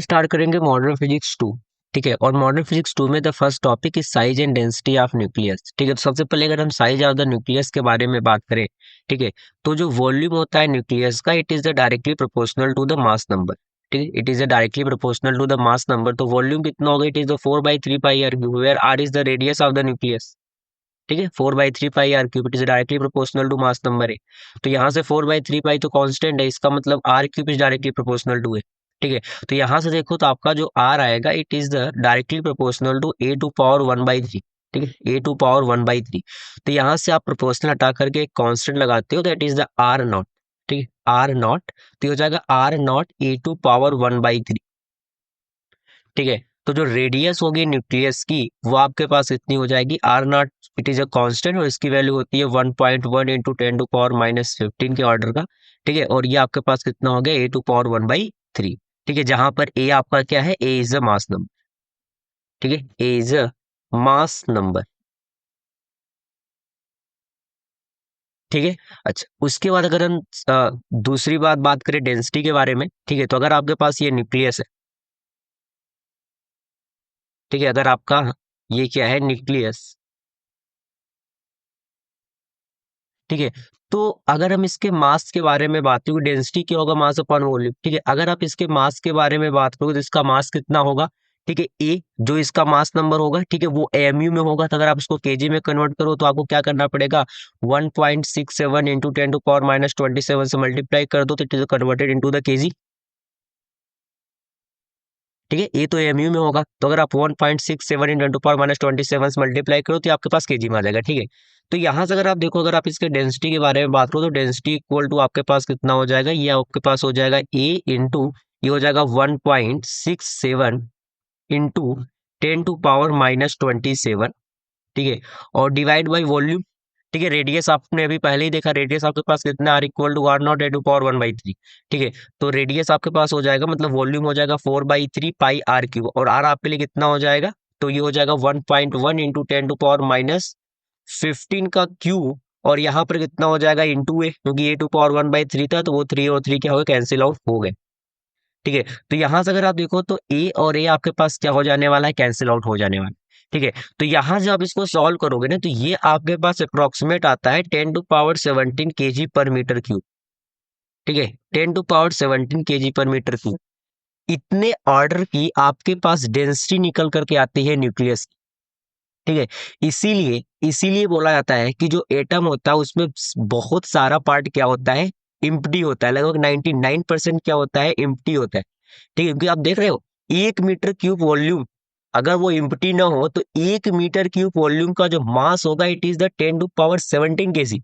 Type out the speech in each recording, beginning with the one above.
Start करेंगे modern physics 2। ठीक है, और मॉडर्न फिजिक्स 2 में the first topic is size and density of nucleus. ठीक है, तो सबसे पहले अगर हम साइज ऑफ द न्यूक्लियस के बारे में बात करें, ठीक है, तो जो वॉल्यूम होता है न्यूक्लियस का, it is the directly proportional to the mass number. ठीक है, it is the directly proportional to the mass number. तो वॉल्यूम कितना होगा? It is the 4/3πr³ where R is the radius of the nucleus. ठीक है, 4/3πr³ it is directly proportional to mass number है। तो यहाँ से 4/3π तो कांस्टेंट है, इसका मतलब r³ is directly proportional to है। ठीक है, तो यहाँ से देखो तो आपका जो r आएगा, it is the directly proportional to a⁴ 1/3। ठीक है, a⁴ 1/3। तो यहाँ से आप प्रोपोर्शनल हटा करके एक कांस्टेंट लगाते हो, दैट इज द r0। ठीक है, r0, तो ये हो जाएगा r0 a⁴ 1/3। ठीक है, तो जो रेडियस होगी न्यूक्लियस की, वो आपके पास इतनी हो जाएगी r0। It is a constant और इसकी वैल्यू होती है 1.1 इंटू 10⁻⁻15 के ऑर्डर का। ठीक है, और ये आपके पास कितना हो गया? a⁴ 1/3। ठीक है, जहां पर a आपका क्या है? a is a mass number. ठीक है, a is a mass number. ठीक है, अच्छा, उसके बाद अगर हम दूसरी बात करें डेंसिटी के बारे में। ठीक है, तो अगर आपके पास ये न्यूक्लियस है, ठीक है, अगर आपका ये क्या है? न्यूक्लियस। ठीक है, तो अगर हम इसके मास के बारे में बात करें, डेंसिटी क्या होगा? Mass upon volume. ठीक है, अगर आप इसके मास के बारे में बात करोगे तो इसका मास कितना होगा? ठीक है, ए जो इसका मास नंबर होगा, ठीक है, वो एमयू में होगा। तो अगर आप इसको केजी में कन्वर्ट करो तो आपको क्या करना पड़ेगा? 1.67 इंटू 10⁻⁻27 से मल्टीप्लाई कर दो, तो it is converted into the KG. ठीक है, ये तो एमयू में होगा। तो अगर आप 1.67 इन 10⁻⁻27 से मल्टीप्लाई करो तो ये आपके पास केजी में आ जाएगा। ठीक है, तो यहाँ से अगर आप देखो, अगर आप इसके डेंसिटी के बारे में बात करो तो डेंसिटी इक्वल टू आपके पास कितना हो जाएगा? ये आपके पास हो जाएगा ए इंटू, ये हो जाएगा 1.67 इंटू 10⁻⁻27। ठीक है, और डिवाइड बाई वॉल्यूम। ठीक है, रेडियस आपने अभी पहले ही देखा, रेडियस आपके पास कितना? R equal to r0 a⁴ 1/3। ठीक है, तो रेडियस आपके पास हो जाएगा, मतलब वॉल्यूम हो जाएगा 4/3πr³, और आर आपके लिए कितना हो जाएगा? तो ये हो जाएगा 1.1 इंटू 10⁻⁻15 का क्यूब, और यहाँ पर कितना हो जाएगा? इंटू ए, क्योंकि a⁴ 1/3 था, तो वो 3 और 3 क्या हो गए? कैंसिल आउट हो गए। ठीक है, तो यहाँ से अगर आप देखो तो ए और ए आपके पास क्या हो जाने वाला है? कैंसिल आउट हो जाने वाला है। ठीक है, तो यहाँ से आप इसको सॉल्व करोगे ना, तो ये आपके पास अप्रोक्सीमेट आता है 10⁻17 kg पर मीटर क्यूब। ठीक है, 10⁻17 kg पर मीटर क्यूब, इतने ऑर्डर की आपके पास डेंसिटी निकल करके आती है न्यूक्लियस की। ठीक है, इसीलिए इसीलिए बोला जाता है कि जो एटम होता है उसमें बहुत सारा पार्ट क्या होता है? इम्प्टी होता है। लगभग 99% क्या होता है? इम्प्टी होता है। ठीक है, क्योंकि आप देख रहे हो 1 मीटर क्यूब वॉल्यूम, अगर वो इम्प्टी ना हो तो 1 मीटर क्यूब वॉल्यूम का जो मास होगा, इट इज द 10⁻17 केजी।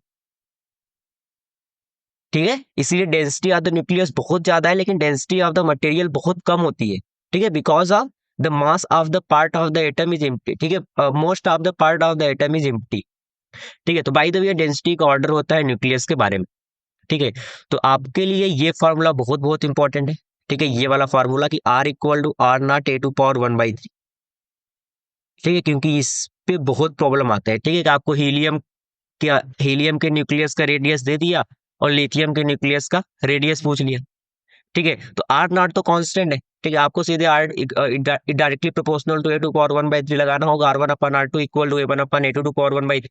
ठीक है, इसीलिए डेंसिटी ऑफ द न्यूक्लियस बहुत ज्यादा है, लेकिन डेंसिटी ऑफ द मटेरियल बहुत कम होती है। ठीक है, because of the mass of the part of the atom is empty. ठीक है, most of the part of the atom is empty. ठीक है, तो बाय द वे डेंसिटी का ऑर्डर होता है न्यूक्लियस के बारे में। ठीक है, तो आपके लिए ये फॉर्मूला बहुत बहुत इंपॉर्टेंट है। ठीक है, ये वाला फॉर्मूला कि R equal to r0 a⁴ 1/3। ठीक है, क्योंकि इस पे बहुत प्रॉब्लम आता है। ठीक है, कि आपको हीलियम के न्यूक्लियस का रेडियस दे दिया और लिथियम के न्यूक्लियस का रेडियस पूछ लिया। ठीक है, तो r0 तो कांस्टेंट है। ठीक है, आपको सीधे r directly proportional to a⁴ 1/3 लगाना होगा। r1/r2 equal to a1/a⁴ 1/3।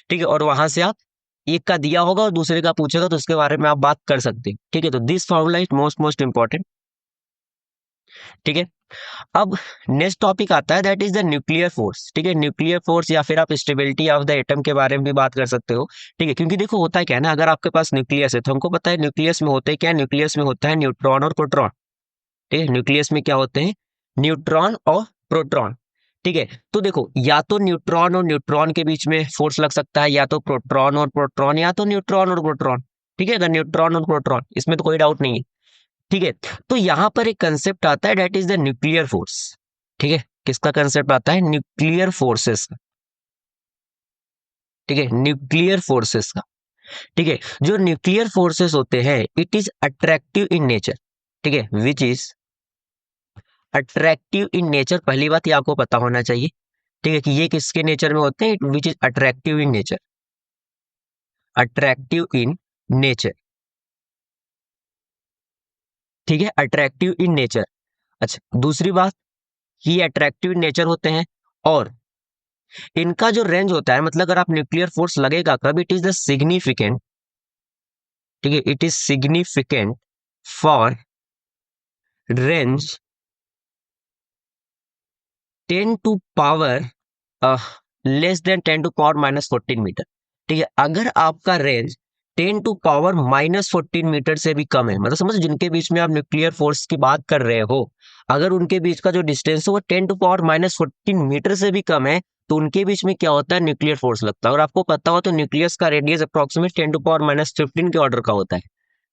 ठीक है, और वहां से आप एक का दिया होगा और दूसरे का पूछेगा तो उसके बारे में आप बात कर सकते हैं। ठीक है, तो this formula is most most important. ठीक है, अब नेक्स्ट टॉपिक आता है, that is the nuclear force. ठीक है, न्यूक्लियर फोर्स या फिर आप स्टेबिलिटी ऑफ द एटम के बारे में भी बात कर सकते हो। ठीक है, क्योंकि देखो होता है क्या है ना, अगर आपके पास न्यूक्लियस है तो हमको पता है न्यूक्लियस में होते हैं क्या? न्यूक्लियस में होता है न्यूट्रॉन और प्रोटॉन। ठीक है, न्यूक्लियस में क्या होते हैं? न्यूट्रॉन और प्रोटॉन। ठीक है, तो देखो, या तो न्यूट्रॉन और न्यूट्रॉन के बीच में फोर्स लग सकता है, या तो प्रोटॉन और प्रोटॉन, या तो न्यूट्रॉन और प्रोटॉन। ठीक है, अगर न्यूट्रॉन और प्रोटॉन, इसमें तो कोई डाउट नहीं है। ठीक है, तो यहां पर एक कंसेप्ट आता है, that is the nuclear force. ठीक है, किसका कंसेप्ट आता है? न्यूक्लियर फोर्सेस का। ठीक है, न्यूक्लियर फोर्सेस का। ठीक है, जो न्यूक्लियर फोर्सेस होते हैं, it is attractive in nature. ठीक है, which is attractive in nature. पहली बात ये आपको पता होना चाहिए। ठीक है, कि ये किसके नेचर में होते हैं? Which is attractive in nature. Attractive in nature. ठीक है, अट्रैक्टिव इन नेचर। अच्छा, दूसरी बात, ये अट्रैक्टिव नेचर होते हैं और इनका जो रेंज होता है, मतलब अगर आप न्यूक्लियर फोर्स लगेगा कब, इट इज द सिग्निफिकेंट, ठीक है, it is significant for range 10 to power less than 10 to power -14 metre, ठीक है। अगर आपका रेंज 10 टू पावर -14 मीटर से भी कम है, मतलब समझ जिनके बीच में आप न्यूक्लियर फोर्स की बात कर रहे हो, अगर उनके बीच का जो डिस्टेंस है वो 10 टू पावर -14 मीटर से भी कम है, तो उनके बीच में क्या होता है, न्यूक्लियर फोर्स लगता है। और आपको पता हो तो न्यूक्लियस का रेडियस अप्रोक्सीमेट 10 टू पावर -15 के ऑर्डर का होता है,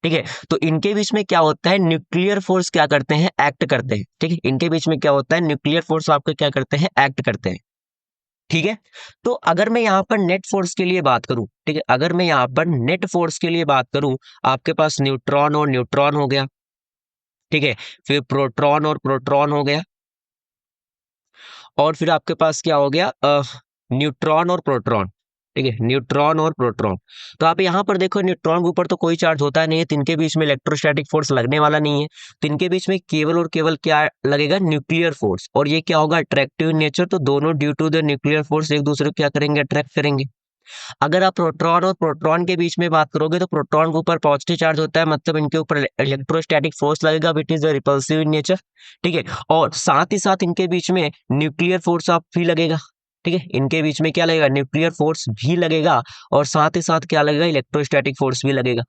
ठीक है। तो इनके बीच में क्या होता है, न्यूक्लियर फोर्स क्या करते हैं, एक्ट करते हैं, ठीक है। इनके बीच में क्या होता है, न्यूक्लियर फोर्स आपके क्या करते हैं, एक्ट करते हैं, ठीक है। तो अगर मैं यहाँ पर नेट फोर्स के लिए बात करूं, ठीक है, अगर मैं यहाँ पर नेट फोर्स के लिए बात करूं, आपके पास न्यूट्रॉन और न्यूट्रॉन हो गया, ठीक है, फिर प्रोटॉन और प्रोटॉन हो गया, और फिर आपके पास क्या हो गया, न्यूट्रॉन और प्रोटॉन, ठीक है, न्यूट्रॉन और प्रोटॉन। तो आप यहाँ पर देखो, न्यूट्रॉन के ऊपर तो कोई चार्ज होता नहीं है, तो इनके बीच में इलेक्ट्रोस्टैटिक फोर्स लगने वाला नहीं है, तो इनके बीच में केवल और केवल क्या लगेगा, न्यूक्लियर फोर्स, और ये क्या होगा, अट्रैक्टिव नेचर, तो दोनों due to the nuclear force एक दूसरे को क्या करेंगे, अट्रैक्ट करेंगे। अगर आप प्रोटॉन और प्रोटॉन के बीच में बात करोगे, तो प्रोटॉन के ऊपर पॉजिटिव चार्ज होता है, मतलब इनके ऊपर इलेक्ट्रोस्टैटिक फोर्स लगेगा, which is repulsive in nature, ठीक है। और साथ ही साथ इनके बीच में न्यूक्लियर फोर्स आप भी लगेगा, ठीक है, इनके बीच में क्या लगेगा, न्यूक्लियर फोर्स भी लगेगा, और साथ ही साथ क्या लगेगा, इलेक्ट्रोस्टैटिक फोर्स भी लगेगा,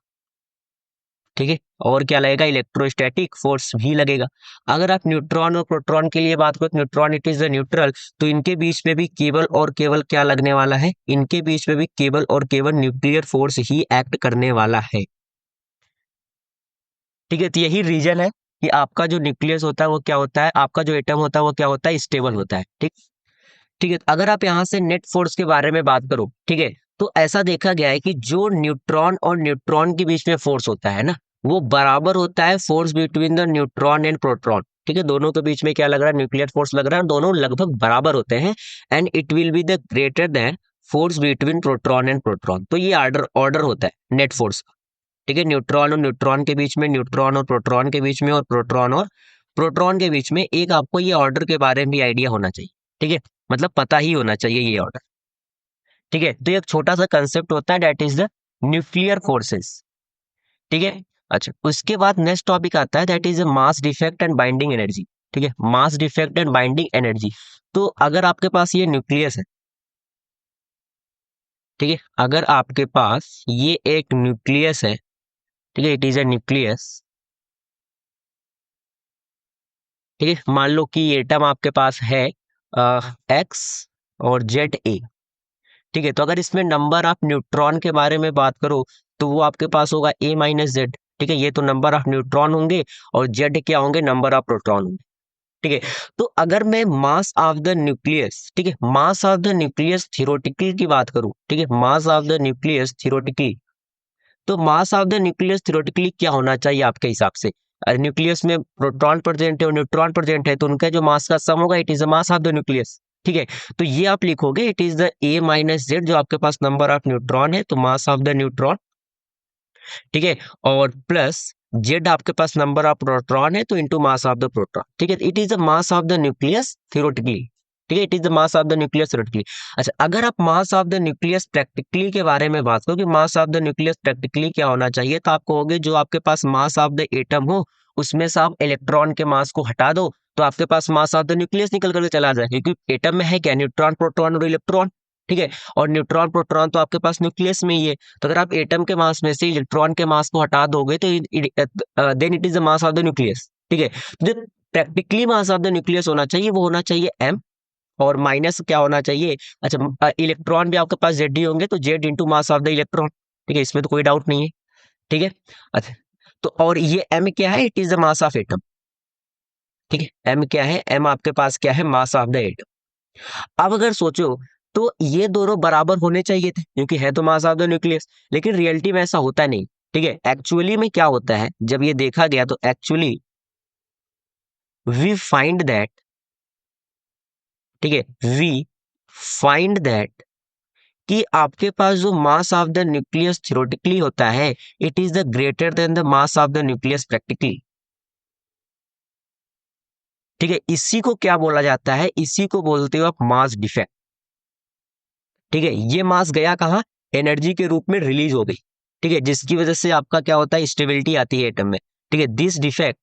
ठीक है। और क्या लगेगा, इलेक्ट्रोस्टैटिक फोर्स भी लगेगा। अगर आप न्यूट्रॉन और प्रोटॉन के लिए बात करो, तो neutron it is the neutral, तो इनके बीच में भी केवल और केवल क्या लगने वाला है, इनके बीच में भी केवल और केवल न्यूक्लियर फोर्स ही एक्ट करने वाला है, ठीक है। तो यही रीजन है कि आपका जो न्यूक्लियस होता है वो क्या होता है, आपका जो एटम होता है वो क्या होता है, स्टेबल होता है, ठीक, ठीक है। अगर आप यहाँ से नेट फोर्स के बारे में बात करो, ठीक है, तो ऐसा देखा गया है कि जो न्यूट्रॉन और न्यूट्रॉन के बीच में फोर्स होता है ना, वो बराबर होता है force between the neutron and proton, ठीक है। दोनों के बीच में क्या लग रहा है, न्यूक्लियर फोर्स लग रहा है, दोनों लगभग बराबर होते हैं, and it will be the greater then force between proton and proton. तो ये ऑर्डर ऑर्डर होता है नेट फोर्स, ठीक है। न्यूट्रॉन और न्यूट्रॉन के बीच में, न्यूट्रॉन और प्रोटॉन के बीच में, और प्रोटॉन और प्रोटॉन के बीच में, एक आपको ये ऑर्डर के बारे में भी आइडिया होना चाहिए, ठीक है, मतलब पता ही होना चाहिए ये ऑर्डर, ठीक है। तो एक छोटा सा कंसेप्ट होता है, that is the nuclear forces, ठीक है। अच्छा, उसके बाद नेक्स्ट टॉपिक आता है, that is mass defect and binding energy, ठीक है, mass defect and binding energy. तो अगर आपके पास ये न्यूक्लियस है, ठीक है, अगर आपके पास ये एक न्यूक्लियस है, ठीक है, इट इज अ न्यूक्लियस, ठीक है, मान लो कि ये एटम आपके पास है एक्स और जेड ए, ठीक है। तो अगर इसमें नंबर ऑफ न्यूट्रॉन के बारे में बात करो, तो वो आपके पास होगा ए माइनस जेड, ठीक है, ये तो नंबर ऑफ न्यूट्रॉन होंगे, और जेड क्या होंगे, नंबर ऑफ प्रोटॉन होंगे, ठीक है। तो अगर मैं मास ऑफ द न्यूक्लियस, ठीक है, mass of the nucleus theoretically की बात करूं, ठीक है, mass of the nucleus theoretically, तो mass of the nucleus theoretically क्या होना चाहिए आपके हिसाब से, न्यूक्लियस में प्रोटॉन प्रेजेंट है और न्यूट्रॉन प्रेजेंट है, तो उनका जो मास का सम होगा, it is the mass of the nucleus, ठीक है। तो ये आप लिखोगे, it is the A minus Z, जो आपके पास नंबर ऑफ न्यूट्रॉन है, तो मास ऑफ द न्यूट्रॉन, ठीक है, और प्लस जेड आपके पास नंबर ऑफ प्रोटॉन है, तो into mass of the proton, ठीक है। It is the mass of the nucleus theoretically, ठीक है, it is the mass of the nucleus theoretically. अच्छा, अगर आप मास ऑफ द न्यूक्लियस प्रैक्टिकली के बारे में बात करो कि मास ऑफ द न्यूक्लियस प्रैक्टिकली क्या होना चाहिए, तो आप कहोगे जो आपके पास मास ऑफ द एटम हो, उसमें से आप इलेक्ट्रॉन के मास को हटा दो, तो आपके पास मास ऑफ द न्यूक्लियस निकल करके चला जाए, क्योंकि एटम में है क्या, न्यूट्रॉन प्रोटॉन और इलेक्ट्रॉन, ठीक है। और न्यूट्रॉन प्रोटॉन तो आपके पास न्यूक्लियस में ही है, तो अगर आप एटम के मास में से इलेक्ट्रॉन के मास को हटा दोगे, तो then it is the mass of the nucleus, ठीक है। जो practically mass of the nucleus होना चाहिए, वो होना चाहिए m, और माइनस क्या होना चाहिए, अच्छा, इलेक्ट्रॉन भी आपके पास जेड ही होंगे, तो Z into mass of the electron, ठीक है, इसमें तो कोई डाउट नहीं है, ठीक है। अच्छा, तो और ये m क्या है, it is the mass of atom, ठीक है, m क्या है, m आपके पास क्या है, मास ऑफ द एटम। अब अगर सोचो, तो ये दोनों बराबर होने चाहिए थे, क्योंकि है तो मास ऑफ द न्यूक्लियस, लेकिन रियलिटी में ऐसा होता नहीं, ठीक है। एक्चुअली में क्या होता है, जब ये देखा गया, तो एक्चुअली वी फाइंड दैट, ठीक है, वी फाइंड दैट कि आपके पास जो मास ऑफ द न्यूक्लियस थ्योरेटिकली होता है, it is the greater then the mass of the nucleus practically, ठीक है, इसी को क्या बोला जाता है, इसी को बोलते हो आप मास डिफेक्ट। ठीक है, ये मास गया कहाँ, एनर्जी के रूप में रिलीज हो गई। ठीक है, जिसकी वजह से आपका क्या होता है, स्टेबिलिटी आती है एटम में। ठीक है, this defect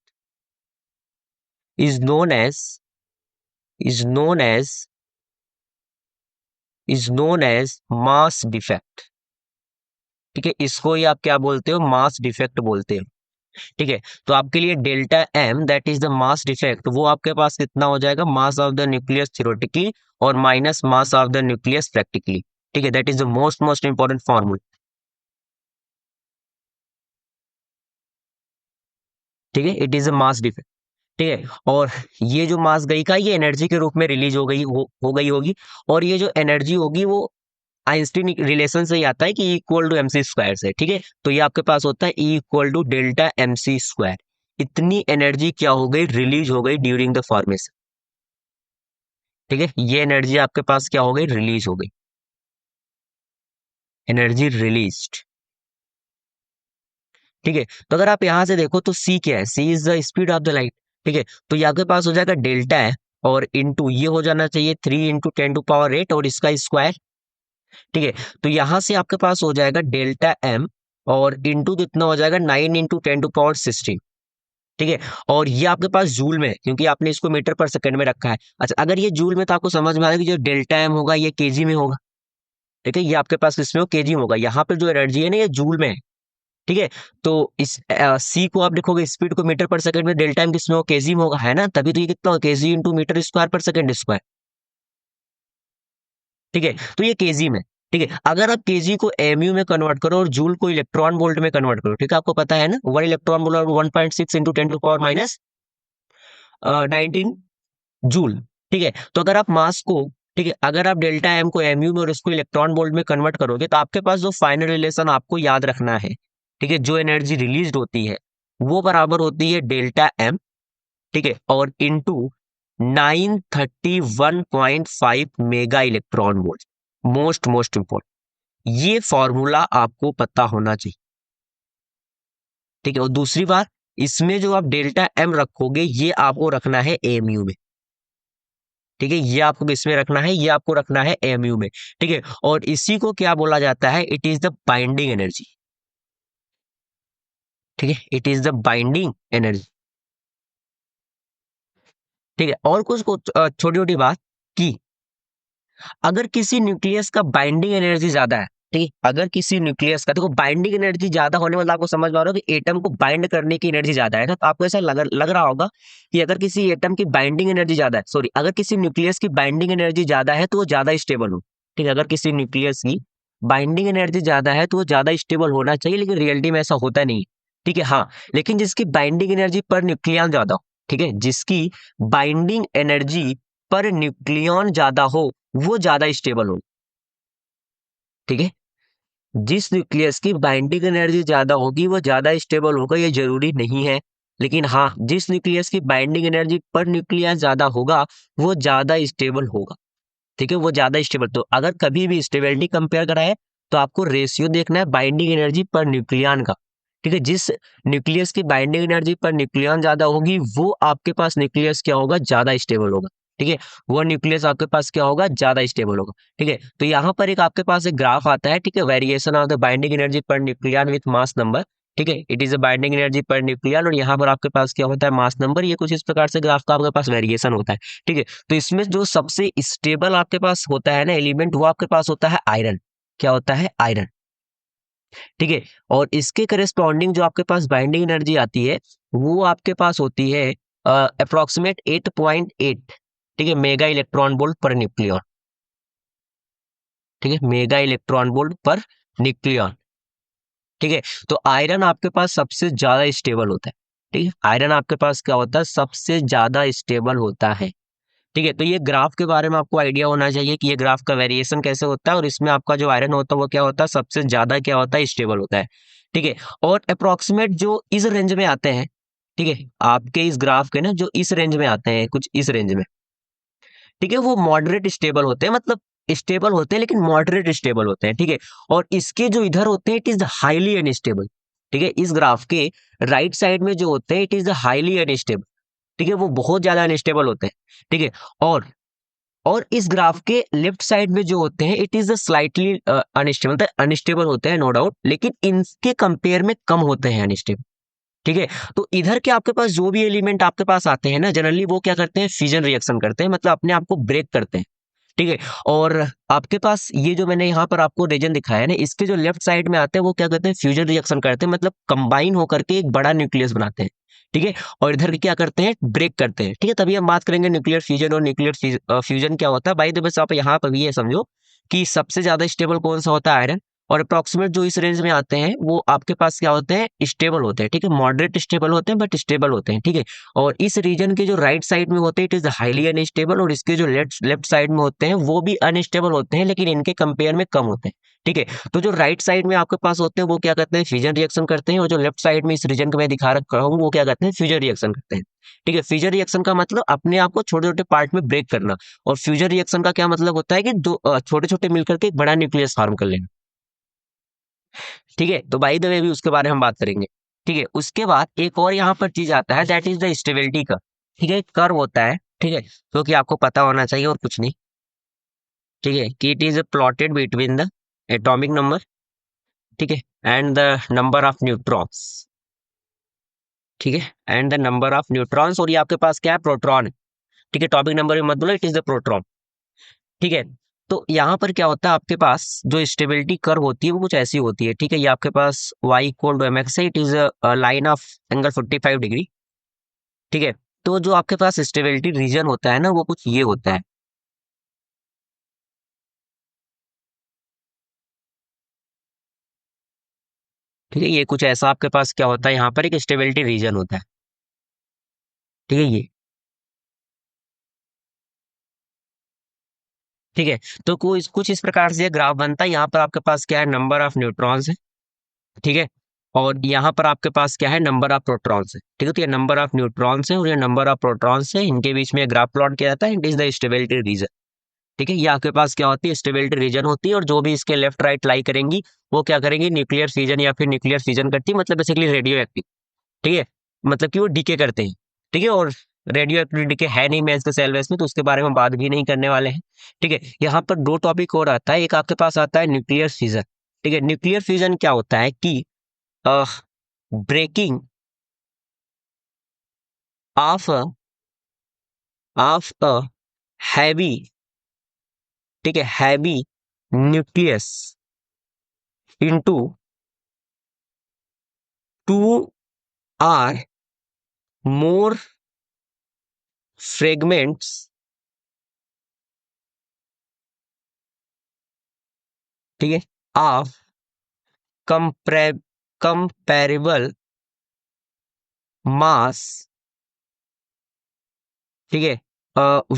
is known as is known as is known as mass defect. ठीक है, इसको ही आप क्या बोलते हो, मास डिफेक्ट बोलते हो। ठीक है, तो आपके लिए delta M that is the mass defect, वो आपके पास कितना हो जाएगा, mass of the nucleus theoretically और minus mass of the nucleus practically. ठीक है, that is the most most important formula. ठीक है, it is a mass defect. ठीक है, और ये जो मास गई का, ये एनर्जी के रूप में रिलीज हो गई होगी, और ये जो एनर्जी होगी वो आइंस्टीन रिलेशन से ही आता है कि इक्वल टू एमसी स्क्वायर से। ठीक है, तो ये आपके पास होता है E equal to delta MC square. इतनी एनर्जी क्या हो गई, रिलीज हो गई ड्यूरिंग द फॉर्मेशन। ठीक है, ये एनर्जी आपके पास क्या हो गई, रिलीज हो गई, एनर्जी रिलीज्ड। ठीक है, तो अगर आप यहां से देखो तो सी क्या है, C is the speed of the light. ठीक है, तो ये आपके पास हो जाएगा डेल्टा है, और इंटू ये हो जाना चाहिए 3 × 10⁸ और इसका स्क्वायर। ठीक है, तो यहां से आपके पास हो जाएगा डेल्टा एम, और इंटू कितना हो जाएगा 9 × 10⁻16। ठीक है, और ये आपके पास जूल में है, क्योंकि आपने इसको मीटर पर सेकंड में रखा है। अच्छा, अगर ये जूल में तो आपको समझ में आएगा कि जो डेल्टा एम होगा ये केजी में होगा। ठीक है, ये आपके पास किसमें हो, केजी में होगा। यहाँ पर जो एनर्जी है ना, ये जूल में है। ठीक है, तो इस सी को आप लिखोगे, स्पीड को मीटर पर सेकंड में, डेल्टा एम किसमें हो, केजी में होगा, है ना, तभी तो ये कितना हो, केजी इंटू मीटर स्क्वायर पर सेकंड स्क्वायर। ठीक है, तो ये केजी में। ठीक है, अगर आप केजी को एमयू में कन्वर्ट करो और जूल को इलेक्ट्रॉन वोल्ट में कन्वर्ट करो, ठीक है, आपको पता है ना, 1 इलेक्ट्रॉन वोल्ट 1.6 × 10⁻19 जूल। ठीक है, तो अगर आप मास को, ठीक है, अगर आप डेल्टा एम को एमयू में और इसको इलेक्ट्रॉन वोल्ट में कन्वर्ट करोगे, तो आपके पास जो फाइनल रिलेशन आपको याद रखना है, ठीक है, जो एनर्जी रिलीज होती है वो बराबर होती है डेल्टा एम। ठीक है, और into 931.5 mega electron volt. Most most important, ये फॉर्मूला आपको पता होना चाहिए। ठीक है, और दूसरी बात, इसमें जो आप डेल्टा एम रखोगे ये आपको रखना है एमयू में। ठीक है, ये आपको किसमें रखना है, ये आपको रखना है एमयू में। ठीक है, और इसी को क्या बोला जाता है, it is the binding energy. ठीक है, it is the binding energy. ठीक है, और कुछ छोटी छोटी बात कि अगर किसी न्यूक्लियस का बाइंडिंग एनर्जी ज्यादा है, ठीक है, अगर किसी न्यूक्लियस का, देखो बाइंडिंग एनर्जी ज्यादा होने वाला, आपको समझ में आ रहा हो कि एटम को बाइंड करने की एनर्जी ज्यादा है ना, तो आपको ऐसा लग रहा होगा कि अगर किसी एटम की बाइंडिंग एनर्जी ज्यादा है, सॉरी, अगर किसी न्यूक्लियस की बाइंडिंग एनर्जी ज्यादा है तो वो ज्यादा स्टेबल हो। ठीक है, अगर किसी न्यूक्लियस की बाइंडिंग एनर्जी ज्यादा है तो वो ज्यादा स्टेबल होना चाहिए, लेकिन रियलिटी में ऐसा होता नहीं। ठीक है, हाँ, लेकिन जिसकी बाइंडिंग एनर्जी पर न्यूक्लियन ज्यादा हो, ठीक है, जिसकी बाइंडिंग एनर्जी पर न्यूक्लियन ज्यादा हो, वो ज्यादा स्टेबल हो। ठीक है, जिस न्यूक्लियस की बाइंडिंग एनर्जी ज्यादा होगी वो ज्यादा स्टेबल होगा, ये जरूरी नहीं है, लेकिन हाँ, जिस न्यूक्लियस की बाइंडिंग एनर्जी पर न्यूक्लियस ज्यादा होगा वो ज्यादा स्टेबल होगा। ठीक है, वो ज्यादा स्टेबल, तो अगर कभी भी स्टेबिलिटी कंपेयर कराए तो आपको रेशियो देखना है बाइंडिंग एनर्जी पर न्यूक्लियन का। ठीक है, जिस न्यूक्लियस की बाइंडिंग एनर्जी पर न्यूक्लियन ज्यादा होगी वो आपके पास न्यूक्लियस क्या होगा, ज्यादा स्टेबल होगा। ठीक है, वो न्यूक्लियस आपके पास क्या होगा, ज्यादा स्टेबल होगा। ठीक है, तो यहाँ पर एक आपके पास एक ग्राफ आता है, ठीक है, variation of the binding energy per nucleon with mass number. ठीक है, it is a binding energy per nucleon, और यहाँ पर आपके पास क्या होता है, मास नंबर। ये कुछ इस प्रकार से ग्राफ का आपके पास वेरिएशन होता है। ठीक है, तो इसमें जो सबसे स्टेबल आपके पास होता है ना एलिमेंट, वो आपके पास होता है आयरन। क्या होता है, आयरन। ठीक है, और इसके करेस्पॉन्डिंग जो आपके पास बाइंडिंग एनर्जी आती है वो आपके पास होती है अप्रोक्सीमेट 8.8। ठीक है, mega electron volt per nucleon. ठीक है, mega electron volt per nucleon. ठीक है, तो आयरन आपके पास सबसे ज्यादा स्टेबल होता है। ठीक है, आयरन आपके पास क्या होता है, सबसे ज्यादा स्टेबल होता है। ठीक है, तो ये ग्राफ के बारे में आपको आइडिया होना चाहिए कि ये ग्राफ का वेरिएशन कैसे होता है, और इसमें आपका जो आयरन होता है वो क्या होता है, सबसे ज्यादा क्या होता है, स्टेबल होता है। ठीक है, और अप्रोक्सीमेट जो इस रेंज में आते हैं, ठीक है, आपके इस ग्राफ के ना जो इस रेंज में आते हैं, कुछ इस रेंज में, ठीक है, वो मॉडरेट स्टेबल होते हैं, मतलब स्टेबल होते हैं लेकिन मॉडरेट स्टेबल होते हैं। ठीक है, और इसके जो इधर होते हैं इट इज हाईली अनस्टेबल। ठीक है, इस ग्राफ के राइट साइड में जो होते हैं इट इज हाईली अनस्टेबल। ठीक है, वो बहुत ज्यादा अनस्टेबल होते हैं, ठीक है। और इस ग्राफ के लेफ्ट साइड में जो होते हैं it is a slightly unstable, मतलब अनस्टेबल होते हैं नो डाउट, लेकिन इनके कंपेयर में कम होते हैं अनस्टेबल, ठीक है। तो इधर के आपके पास जो भी एलिमेंट आपके पास आते हैं ना, जनरली वो क्या करते हैं, फ्यूजन रिएक्शन करते हैं, मतलब अपने आप को ब्रेक करते हैं, ठीक है। और आपके पास ये जो मैंने यहाँ पर आपको रीजन दिखाया है ना, इसके जो लेफ्ट साइड में आते हैं वो क्या करते हैं, फ्यूजन रिएक्शन करते हैं, मतलब कंबाइन होकर के एक बड़ा न्यूक्लियस बनाते हैं, ठीक है। और इधर क्या करते हैं, ब्रेक करते हैं, ठीक है। तभी हम बात करेंगे न्यूक्लियर फ्यूजन और न्यूक्लियर फ्यूजन क्या होता है। भाई तो बस आप यहाँ पर भी ये समझो कि सबसे ज्यादा स्टेबल कौन सा होता है, आयरन। और अप्रोक्सीमेट जो इस रेंज में आते हैं वो आपके पास क्या होते हैं, स्टेबल होते हैं, ठीक है। मॉडरेट स्टेबल होते हैं बट स्टेबल होते हैं, ठीक है। और इस रीजन के जो राइट साइड में होते हैं इट इज हाईली अनस्टेबल, और इसके जो लेफ्ट साइड में होते हैं वो भी अनस्टेबल होते हैं, लेकिन इनके कंपेयर में कम होते हैं, ठीक है। तो जो राइट साइड में आपके पास होते हैं वो क्या करते हैं, फ्यूजन रिएक्शन करते हैं, और जो लेफ्ट साइड में इस रीजन को मैं दिखा रखा हूँ वो क्या करते हैं, फ्यूजन रिएक्शन करते हैं, ठीक है। फ्यूजन रिएक्शन का मतलब अपने आप को छोटे छोटे पार्ट में ब्रेक करना, और फ्यूजन रिएक्शन का क्या मतलब होता है कि दो छोटे छोटे मिलकर के एक बड़ा न्यूक्लियस फॉर्म कर लेना, ठीक है। तो बाय द वे भी उसके बारे में हम बात करेंगे, ठीक है। उसके बाद एक और यहाँ पर चीज आता है दैट इज द स्टेबिलिटी का, ठीक है। कर्व होता है, ठीक है, तो कि आपको पता होना चाहिए और कुछ नहीं, ठीक है, कि it is plotted between the atomic number, ठीक है, and the number of neutrons, ठीक है, and the number of neutrons. और ये आपके पास क्या है, प्रोटॉन है, ठीक है। टॉपिक नंबर में मत बोलो, इट इज द प्रोटॉन, ठीक है। तो यहाँ पर क्या होता है, आपके पास जो स्टेबिलिटी कर्व होती है वो कुछ ऐसी होती है, ठीक है। ये आपके पास y इक्वल टू mx है, it is line of angle 45 degree, ठीक है। तो जो आपके पास स्टेबिलिटी रीजन होता है ना वो कुछ ये होता है, ठीक है। ये कुछ ऐसा आपके पास क्या होता है, यहाँ पर एक स्टेबिलिटी रीजन होता है, ठीक है, ये, ठीक है। तो कुछ इस प्रकार से ग्राफ बनता है। यहाँ पर आपके पास क्या है, नंबर ऑफ न्यूट्रॉन्स है, ठीक है। और यहाँ पर आपके पास क्या है, नंबर ऑफ प्रोटॉन्स है, ठीक है। तो ये नंबर ऑफ न्यूट्रॉन्स है और ये नंबर ऑफ प्रोटॉन्स है, इनके बीच में ग्राफ प्लॉट किया जाता है, it is the stability region, ठीक है। ये आपके पास क्या होती है, स्टेबिलिटी रीजन होती है, और जो भी इसके लेफ्ट राइट लाई करेंगी वो क्या करेंगी, न्यूक्लियर फ्यूजन या फिर न्यूक्लियर फ्यूजन करती है, मतलब बेसिकली रेडियो एक्टिव, ठीक है, मतलब कि वो डीके करते हैं, ठीक है। और रेडियो एक्टिव डीके है नहीं मेंस के सेल बेस में, तो उसके बारे में बात भी नहीं करने वाले हैं, ठीक है। यहाँ पर दो टॉपिक और आता है, एक आपके पास आता है न्यूक्लियर फ्यूजन, ठीक है। न्यूक्लियर फ्यूजन क्या होता है कि ब्रेकिंग ऑफ अ हैवी, ठीक है, heavy nucleus into two or more fragments, ठीक है, ऑफ कंपेरेबल मास, ठीक है,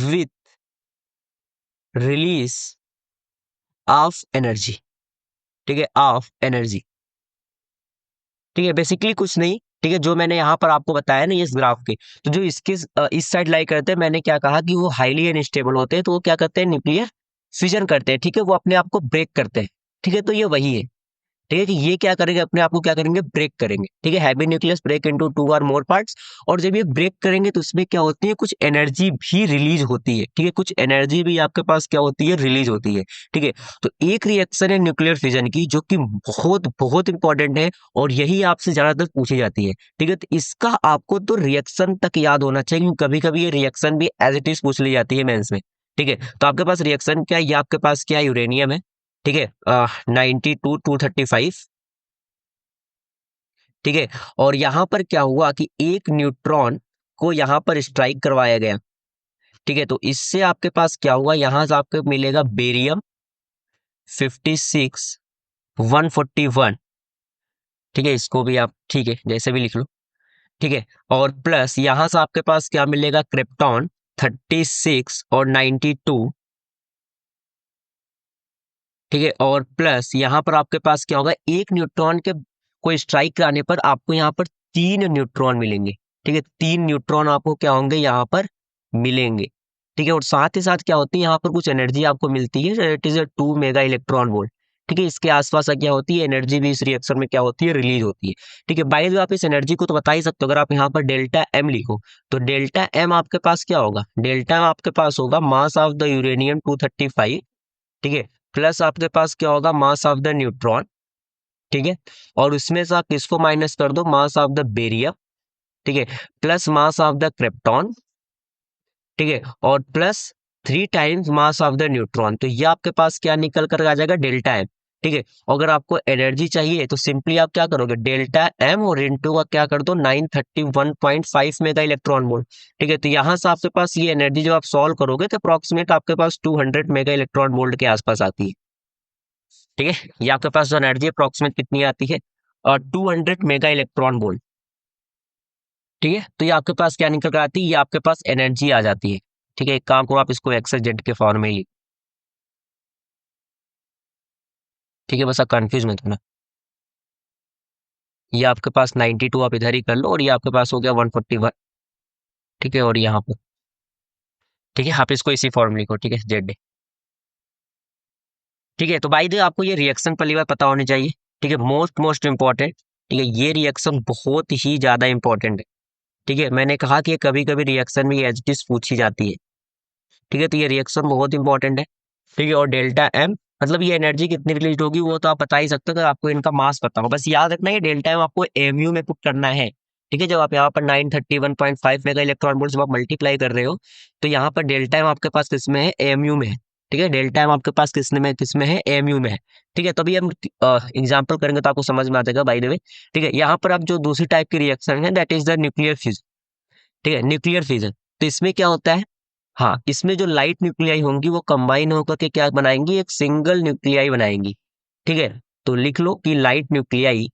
विथ रिलीज ऑफ एनर्जी, ठीक है, ऑफ एनर्जी, ठीक है। बेसिकली कुछ नहीं, ठीक है, जो मैंने यहाँ पर आपको बताया ना, ये इस ग्राफ के, तो जो इसके इस साइड लाई करते हैं, मैंने क्या कहा कि वो हाईली अनस्टेबल होते हैं, तो वो क्या करते हैं, न्यूक्लियर फिजन करते हैं, ठीक है, वो अपने आप को ब्रेक करते हैं, ठीक है। तो ये वही है, ठीक है, कि ये क्या करेंगे, अपने आप को क्या करेंगे, ब्रेक करेंगे, ठीक है। Heavy nucleus break into two और मोर पार्ट्स, और जब ये ब्रेक करेंगे तो उसमें क्या होती है, कुछ एनर्जी भी रिलीज होती है, ठीक है, कुछ एनर्जी भी आपके पास क्या होती है, रिलीज होती है, ठीक है। तो एक रिएक्शन है न्यूक्लियर फिजन की जो कि बहुत बहुत इंपॉर्टेंट है, और यही आपसे ज्यादातर पूछी जाती है, ठीक है। तो इसका आपको तो रिएक्शन तक याद होना चाहिए, क्योंकि कभी कभी ये रिएक्शन भी एज इट इज पूछ ली जाती है मेंस में, ठीक है। तो आपके पास रिएक्शन क्या है, ये आपके पास क्या है, यूरेनियम है, ठीक है, 92 235, ठीक है। और यहाँ पर क्या हुआ कि एक न्यूट्रॉन को यहाँ पर स्ट्राइक करवाया गया, ठीक है। तो इससे आपके पास क्या हुआ, यहाँ से आपको मिलेगा बेरियम 56 141, ठीक है। इसको भी आप, ठीक है, जैसे भी लिख लो, ठीक है। और प्लस यहाँ से आपके पास क्या मिलेगा, क्रिप्टॉन 36 और 92, ठीक है। और प्लस यहाँ पर आपके पास क्या होगा, एक न्यूट्रॉन के को स्ट्राइक कराने पर आपको यहाँ पर 3 न्यूट्रॉन मिलेंगे, ठीक है। 3 न्यूट्रॉन आपको क्या होंगे, यहाँ पर मिलेंगे, ठीक है। और साथ ही साथ क्या होती है, यहाँ पर कुछ एनर्जी आपको मिलती है, it is 2 mega electron volt, ठीक है, इसके आसपास क्या होती है, एनर्जी भी इस रिएक्शन में क्या होती है, रिलीज होती है। ठीक है, बाय द वे आप इस एनर्जी को तो बता ही सकते हो, अगर आप यहाँ पर डेल्टा एम लिखो तो डेल्टा एम आपके पास क्या होगा, डेल्टा एम आपके पास होगा मास ऑफ द यूरेनियम 235, ठीक है, प्लस आपके पास क्या होगा, मास ऑफ द न्यूट्रॉन, ठीक है, और उसमें से आप किसको माइनस कर दो, मास ऑफ द बेरियम, ठीक है, plus mass of the krypton, ठीक है, और plus 3 times mass of the neutron. तो ये आपके पास क्या निकल कर आ जाएगा, डेल्टा एम। ठीक है, अगर आपको एनर्जी चाहिए तो सिंपली आप क्या करोगे, डेल्टा एम और इनटू का क्या कर दो, 931.5 मेगा इलेक्ट्रॉन वोल्ट। ठीक है, तो यहाँ से आपके पास ये एनर्जी जब आप सॉल्व करोगे तो अप्रोक्सीमेट आपके पास 200 मेगा इलेक्ट्रॉन वोल्ट के आसपास आती है। ठीक है, ये आपके पास जो एनर्जी अप्रोक्सीमेट कितनी आती है, और 200 मेगा इलेक्ट्रॉन वोल्ट। ठीक है, तो ये आपके पास क्या निकल कर आती है, ये आपके पास एनर्जी आ जाती है। ठीक है, एक काम करो आप इसको एक्स जेड के फॉर्म में ही, ठीक है, बस आप कंफ्यूज मत होना। ये आपके पास 92 आप इधर ही कर लो, और ये आपके पास हो गया 141। ठीक है, और यहाँ पर ठीक है, आप इसको इसी फॉर्म में लिखो, ठीक है, जेड। ठीक है, तो भाई देखो आपको ये रिएक्शन पहली बार पता होनी चाहिए। ठीक है, मोस्ट मोस्ट इंपॉर्टेंट। ठीक है, ये रिएक्शन बहुत ही ज्यादा इंपॉर्टेंट है। ठीक है, मैंने कहा कि कभी कभी रिएक्शन में एच पूछी जाती है। ठीक है, तो ये रिएक्शन बहुत इंपॉर्टेंट है। ठीक है, और डेल्टा एम मतलब ये एनर्जी कितनी रिलीज होगी वो तो आप बता ही सकते हो, अगर आपको इनका मास पता हो। बस याद रखना ये डेल्टा एम आपको एमयू में पुट करना है। ठीक है, जब आप यहाँ पर 931.5 मेगा इलेक्ट्रॉन वोल्ट जब आप मल्टीप्लाई कर रहे हो तो यहाँ पर डेल्टा एम आपके पास किसमें है, एमयू में है। ठीक है, डेल्टा एम आपके पास किसमें है, एमयू में है। ठीक है, तभी हम एग्जाम्पल करेंगे तो आपको समझ में आ जाएगा बाय द वे। ठीक है, यहाँ पर आप जो दूसरी टाइप की रिएक्शन है that is the nuclear fusion. ठीक है, न्यूक्लियर फ्यूजन, तो इसमें क्या होता है, हाँ, इसमें जो लाइट न्यूक्लियाई होंगी वो कंबाइन होकर के क्या बनाएंगी, एक सिंगल न्यूक्लियाई बनाएंगी। ठीक है, तो लिख लो कि लाइट न्यूक्लियाई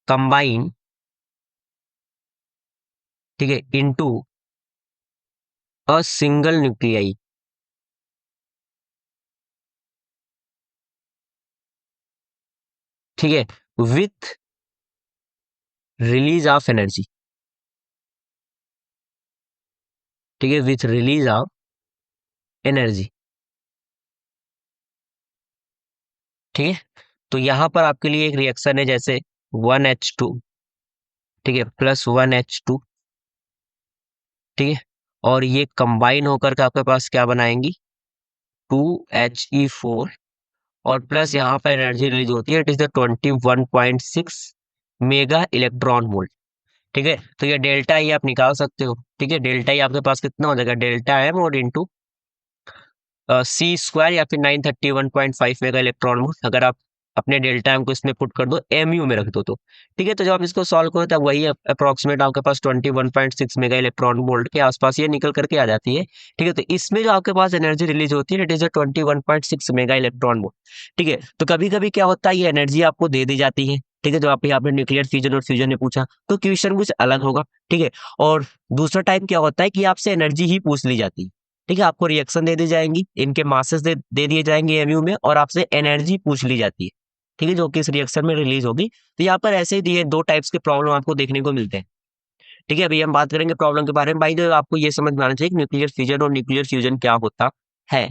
कंबाइन, ठीक है, इनटू अ सिंगल न्यूक्लियाई। ठीक है, विथ रिलीज ऑफ एनर्जी। ठीक है, विथ रिलीज ऑफ एनर्जी। ठीक है, तो यहां पर आपके लिए एक रिएक्शन है जैसे 1H2, ठीक है, +1H2। ठीक है, और ये कंबाइन होकर के आपके पास क्या बनाएंगी, 2He4, और प्लस यहाँ पर एनर्जी रिलीज होती है, it is the 21.6 mega electron volt. ठीक है, तो ये डेल्टा ई आप निकाल सकते हो। ठीक है, डेल्टा ई आपके पास कितना हो जाएगा, डेल्टा एम और इंटू सी स्क्वायर या फिर 931.5 मेगा इलेक्ट्रॉन वोल्ट, अगर आप अपने डेल्टा एम को इसमें पुट कर दो, एमयू में रख दो तो। ठीक है, तो जब आप इसको सॉल्व करो तब वही अप्रोक्सीमेट आपके पास 21.6 मेगा इलेक्ट्रॉन वोल्ट के आसपास ये निकल करके आ जाती है। ठीक है, तो इसमें जो आपके पास एनर्जी रिलीज होती है it is 21.6 mega electron volt. ठीक है, तो कभी कभी क्या होता है, ये एनर्जी आपको दे दी जाती है। ठीक है, जो आप यहाँ पे न्यूक्लियर फ्यूजन और फ्यूजन ने पूछा तो क्वेश्चन कुछ अलग होगा। ठीक है, और दूसरा टाइप क्या होता है कि आपसे एनर्जी ही पूछ ली जाती है। ठीक है, आपको रिएक्शन दे दी जाएंगी, इनके मासेस दे दिए जाएंगे एमयू में, और आपसे एनर्जी पूछ ली जाती है। ठीक है, जो कि इस रिएक्शन में रिलीज होगी। तो यहाँ पर ऐसे ही दिए दो टाइप्स के प्रॉब्लम आपको देखने को मिलते हैं। ठीक है, अभी हम बात करेंगे प्रॉब्लम के बारे में। भाई जो आपको ये समझ में आना चाहिए कि न्यूक्लियर फ्यूजन और न्यूक्लियर फ्यूजन क्या होता है।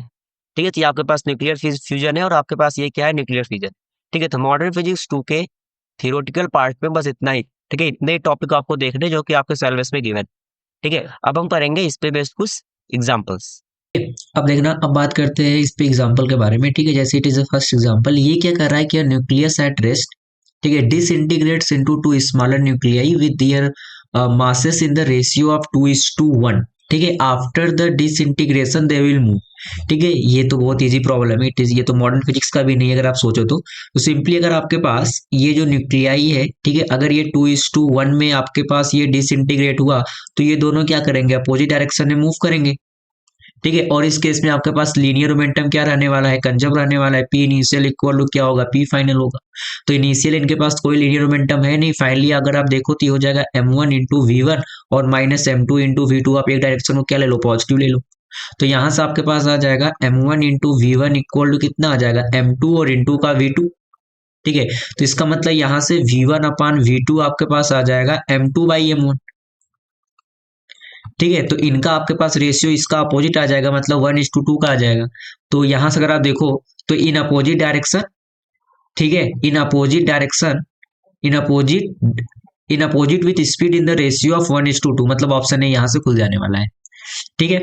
ठीक है, तो ये आपके पास न्यूक्लियर फ्यूजन है और आपके पास ये क्या है, न्यूक्लियर फ्यूजन। ठीक है, तो मॉडर्न फिजिक्स 2 के थियोरेटिकल पार्ट में बस इतना ही। ठीक है, इतने टॉपिक आपको देखने जो कि आपके सिलेबस में गिवन। ठीक है, अब हम करेंगे इस पे बेस्ड कुछ एग्जाम्पल्स। अब देखना, अब बात करते हैं इस पे एग्जांपल के बारे में। ठीक है, जैसे it is the first example, ये क्या कर रहा है कि न्यूक्लियस एट रेस्ट, ठीक है, डिसइंटीग्रेट्स into two smaller nuclei with their masses in the ratio of 2:1। ठीक है, after the disintegration they will move. ठीक है, ये तो बहुत इजी प्रॉब्लम है, इट इज, ये तो मॉडर्न फिजिक्स का भी नहीं है अगर आप सोचो तो सिंपली अगर आपके पास ये जो न्यूक्लियाई है, ठीक है, अगर ये 2:1 में आपके पास ये डिसइंटीग्रेट हुआ तो ये दोनों क्या करेंगे, अपोजिट डायरेक्शन में मूव करेंगे। ठीक है, और इस केस में आपके पास लीनियर मोमेंटम क्या रहने वाला है, कंजर्व रहने वाला है। पी इनिशियल इक्वल टू क्या होगा, पी फाइनल होगा। तो इनिशियल इनके पास कोई लीनियर मोमेंटम है नहीं, फाइनली अगर आप देखो तो ये हो जाएगा m1 इंटू वी1 और माइनस m2 इंटू वी2। आप एक डायरेक्शन को क्या ले लो, पॉजिटिव ले लो। तो यहां से आपके पास आ जाएगा m1 into V1 equal to कितना आ जाएगा, m2 और इंटू का v2। ठीक है, तो इसका मतलब यहां से v1 अपान v2 आपके पास आ जाएगा m2 बाई m1। ठीक है, तो इनका आपके पास रेशियो इसका अपोजिट आ जाएगा, मतलब 1:2 का आ जाएगा। तो यहां से अगर आप देखो तो इन अपोजिट डायरेक्शन, ठीक है, in opposite direction, in opposite with speed in the ratio of 1:2, मतलब ऑप्शन ए यहाँ से खुल जाने वाला है। ठीक है,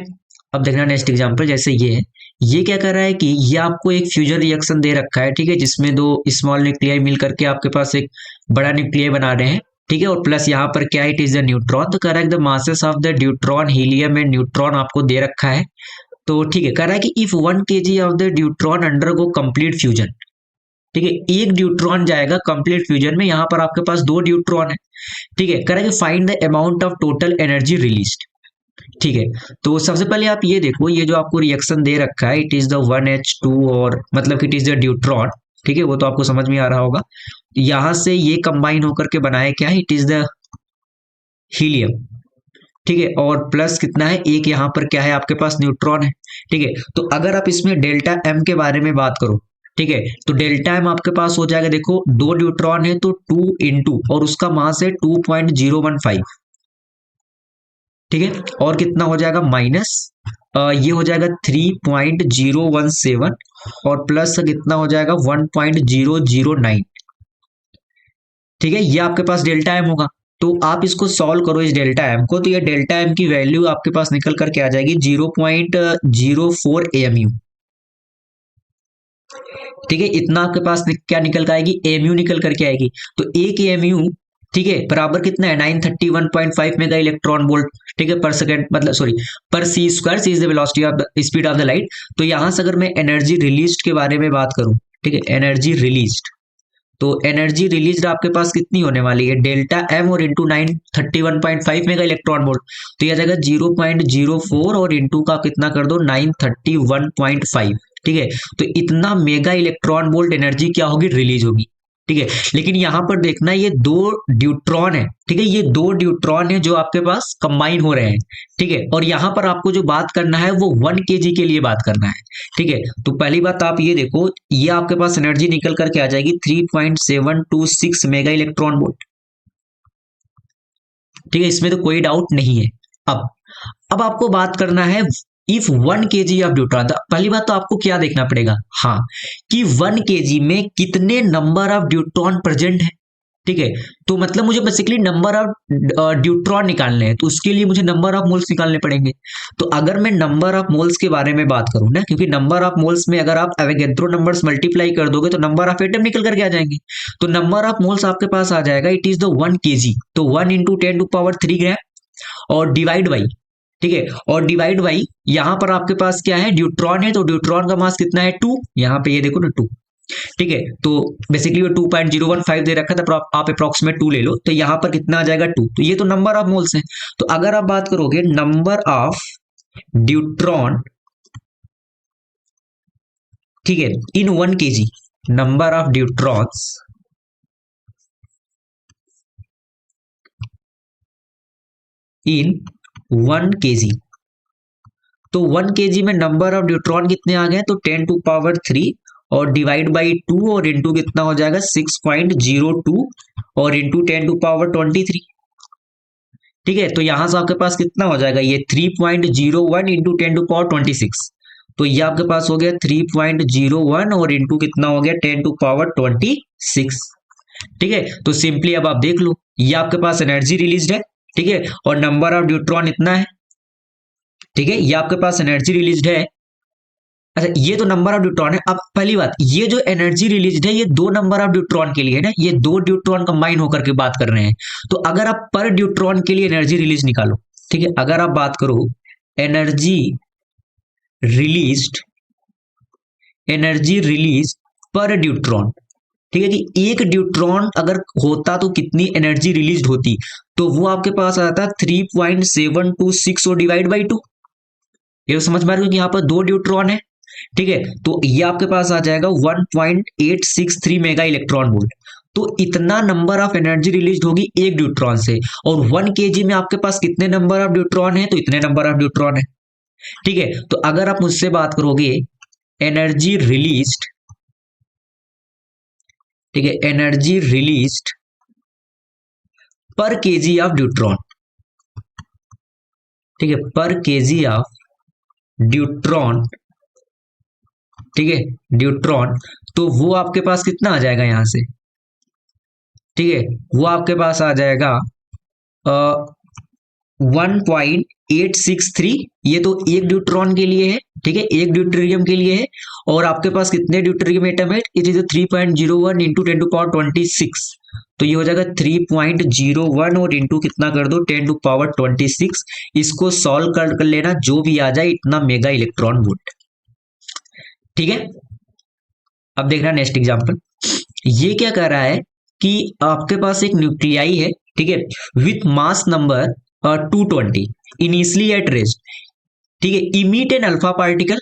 अब देखना नेक्स्ट एग्जांपल, जैसे ये है, ये क्या कर रहा है कि ये आपको एक फ्यूजन रिएक्शन दे रखा है, ठीक है, जिसमें दो स्मॉल न्यूक्लियाई मिल करके आपके पास एक बड़ा न्यूक्लियाई बना रहे हैं, ठीक है, और प्लस यहाँ पर क्या, इट इज द न्यूट्रॉन। तो कह रहा है the masses of the neutron, helium and neutron आपको दे रखा है। तो ठीक है, कह रहा है कि if 1 kg of the neutron undergo complete fusion, ठीक है, एक न्यूट्रॉन जाएगा कंप्लीट फ्यूजन में, यहाँ पर आपके पास दो न्यूट्रॉन है, ठीक है, कह रहा है कि find the amount of total energy released. ठीक है, तो सबसे पहले आप ये देखो, ये जो आपको रिएक्शन दे रखा है, इट इज द 1H2, और मतलब कि इट इज द न्यूट्रॉन, ठीक है, वो तो आपको समझ में आ रहा होगा। यहां से ये कंबाइन होकर के बनाया क्या है, इट इज द हीलियम, ठीक है, और प्लस कितना है, एक यहाँ पर क्या है आपके पास न्यूट्रॉन है। ठीक है, तो अगर आप इसमें डेल्टा एम के बारे में बात करो, ठीक है, तो डेल्टा एम आपके पास हो जाएगा, देखो दो न्यूट्रॉन है तो 2 और उसका मास है 2.015, ठीक है, और कितना हो जाएगा माइनस, ये हो जाएगा 3.017, और प्लस कितना हो जाएगा 1.009। ठीक है, ये आपके पास डेल्टा एम होगा। तो आप इसको सॉल्व करो इस डेल्टा एम को, तो ये डेल्टा एम की वैल्यू आपके पास निकल करके आ जाएगी 0.04 AMU। ठीक है, इतना आपके पास क्या निकल कर आएगी, एमयू निकल करके आएगी। तो एक एमयू, ठीक है, बराबर कितना है 931.5 मेगा इलेक्ट्रॉन वोल्ट, ठीक है, पर सेकंड, मतलब सॉरी, पर C square, C is the velocity of the speed of the light. तो यहां से अगर मैं एनर्जी रिलीज्ड के बारे में बात करूं, ठीक है, एनर्जी रिलीज्ड, तो एनर्जी रिलीज्ड आपके पास कितनी होने वाली है, डेल्टा एम और इंटू 931.5 मेगा इलेक्ट्रॉन वोल्ट, तो यह जाएगा 0.04 और इंटू का कितना कर दो 931.5। ठीक है, तो इतना मेगा इलेक्ट्रॉन वोल्ट एनर्जी क्या होगी, रिलीज होगी। ठीक है, लेकिन यहां पर देखना ये दो ड्यूट्रॉन है, ठीक है, ये दो ड्यूट्रॉन है जो आपके पास कंबाइन हो रहे हैं। ठीक है, और यहां पर आपको जो बात करना है वो 1 kg के लिए बात करना है। ठीक है, तो पहली बात आप ये देखो, ये आपके पास एनर्जी निकल करके आ जाएगी 3.726 मेगा इलेक्ट्रॉन वोल्ट। ठीक है, इसमें तो कोई डाउट नहीं है। अब आपको बात करना है इफ 1 kg ऑफ न्यूट्रॉन, पहली बात तो आपको क्या देखना पड़ेगा, हाँ, कि 1 kg में कितने नंबर ऑफ न्यूट्रॉन प्रेजेंट है। ठीक है, तो मतलब मुझे बेसिकली नंबर ऑफ ड्यूट्रॉन निकालने हैं, तो उसके लिए मुझे नंबर ऑफ मोल्स निकालने पड़ेंगे। तो अगर मैं नंबर ऑफ मोल्स के बारे में बात करूं ना, क्योंकि नंबर ऑफ मोल्स में अगर आप एवोगैड्रो नंबर्स मल्टीप्लाई कर दोगे तो नंबर ऑफ एटम निकल करके आ जाएंगे। तो नंबर ऑफ मोल्स आपके पास आ जाएगा, इट इज द 1 kg, तो 1 × 10⁻³ और डिवाइड बाई, ठीक है, और डिवाइड बाई यहां पर आपके पास क्या है, ड्यूट्रॉन है, तो ड्यूट्रॉन का मास कितना है 2, यहाँ पे ये देखो ना 2। ठीक है, तो बेसिकली वो 2.015 दे रखा था, तो आप अप्रोक्सीमेट 2 ले लो, तो यहां पर कितना आ जाएगा 2, तो ये तो नंबर ऑफ मोल्स है। तो अगर आप बात करोगे नंबर ऑफ ड्यूट्रॉन, ठीक है, in 1 kg, number of deuterons in 1 kg, तो 1 kg में नंबर ऑफ न्यूट्रॉन कितने आ गए, तो 10⁻³ और डिवाइड बाई 2 और इंटू कितना हो जाएगा 6.02 और इंटू 10⁻23। ठीक है, तो यहां से आपके पास कितना हो जाएगा, ये 3.01 इंटू 10⁻26, तो ये आपके पास हो गया 3.01 और इंटू कितना हो गया 10⁻26। ठीक है, तो सिंपली अब आप देख लो, ये आपके पास एनर्जी रिलीज है, ठीक है, और नंबर ऑफ न्यूट्रॉन इतना है। ठीक है, ये आपके पास एनर्जी रिलीज है। अच्छा, ये तो नंबर ऑफ न्यूट्रॉन है। अब पहली बात, ये जो एनर्जी रिलीज है ये दो नंबर ऑफ न्यूट्रॉन के लिए है ना, ये दो न्यूट्रॉन कंबाइन होकर के बात कर रहे हैं। तो अगर आप पर न्यूट्रॉन के लिए एनर्जी रिलीज निकालो, ठीक है, अगर आप बात करो एनर्जी रिलीज्ड, एनर्जी रिलीज पर न्यूट्रॉन, ठीक है, कि एक न्यूट्रॉन अगर होता तो कितनी एनर्जी रिलीज होती, तो वो आपके पास आता 3.726 और डिवाइड बाई 2। ये तो समझ में आ रही है कि यहाँ पर दो न्यूट्रॉन है। ठीक है, तो ये आपके पास आ जाएगा 1.863 मेगा इलेक्ट्रॉन वोल्ट। तो इतना नंबर ऑफ एनर्जी रिलीज होगी एक न्यूट्रॉन से, और 1 kg में आपके पास कितने नंबर ऑफ न्यूट्रॉन है, तो इतने नंबर ऑफ न्यूट्रॉन है। ठीक है, तो अगर आप मुझसे बात करोगे एनर्जी रिलीज्ड, ठीक है, एनर्जी रिलीज्ड पर kg ऑफ न्यूट्रॉन, ठीक है, पर केजी ऑफ ड्यूट्रॉन, ठीक है, ड्यूट्रॉन, तो वो आपके पास कितना आ जाएगा यहां से, ठीक है, वो आपके पास आ जाएगा 1.863, ये तो एक ड्यूट्रॉन के लिए है, ठीक है, एक ड्यूटेरियम के लिए है। और आपके पास कितने ड्यूटेरियम एटम है, इट इज 3.01 इंटू 10⁻26, तो ये हो जाएगा 3.01 और इंटू कितना कर दो 10⁻26। इसको सॉल्व कर लेना, जो भी आ जाए इतना मेगा इलेक्ट्रॉन वोल्ट, ठीक है। अब देखना नेक्स्ट एग्जांपल, ये क्या कर रहा है कि आपके पास एक न्यूक्लियाई है, ठीक है, with mass number 220 initially at rest, ठीक है, इमिट एन अल्फा पार्टिकल,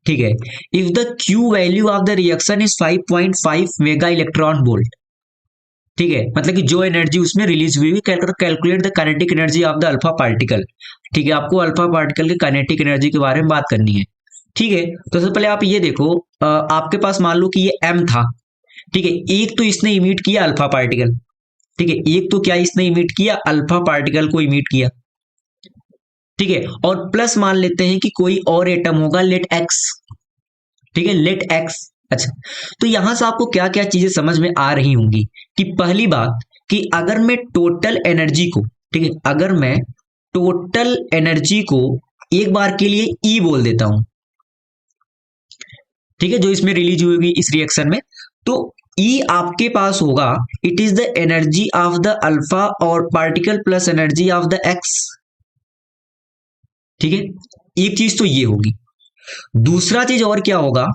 ठीक है, if the Q value of the reaction is 5.5 mega electron volt, ठीक है, मतलब कि जो एनर्जी उसमें रिलीज हुई, calculate the kinetic energy of the alpha particle, ठीक है, आपको अल्फा पार्टिकल की काइनेटिक एनर्जी के बारे में बात करनी है, ठीक है। तो सबसे पहले आप ये देखो, आपके पास मान लो कि ये m था, ठीक है, एक तो इसने इमिट किया अल्फा पार्टिकल, ठीक है, एक तो क्या इसने इमिट किया, अल्फा पार्टिकल को इमिट किया, ठीक है, और प्लस मान लेते हैं कि कोई और एटम होगा, लेट एक्स, ठीक है, लेट एक्स। अच्छा, तो यहां से आपको क्या क्या चीजें समझ में आ रही होंगी कि पहली बात कि अगर मैं टोटल एनर्जी को, ठीक है, अगर मैं टोटल एनर्जी को एक बार के लिए ई बोल देता हूं, ठीक है, जो इसमें रिलीज हुई होगी इस रिएक्शन में, तो ई आपके पास होगा, it is the energy of the alpha और particle plus energy of the X, ठीक है, एक चीज तो ये होगी। दूसरा चीज और क्या होगा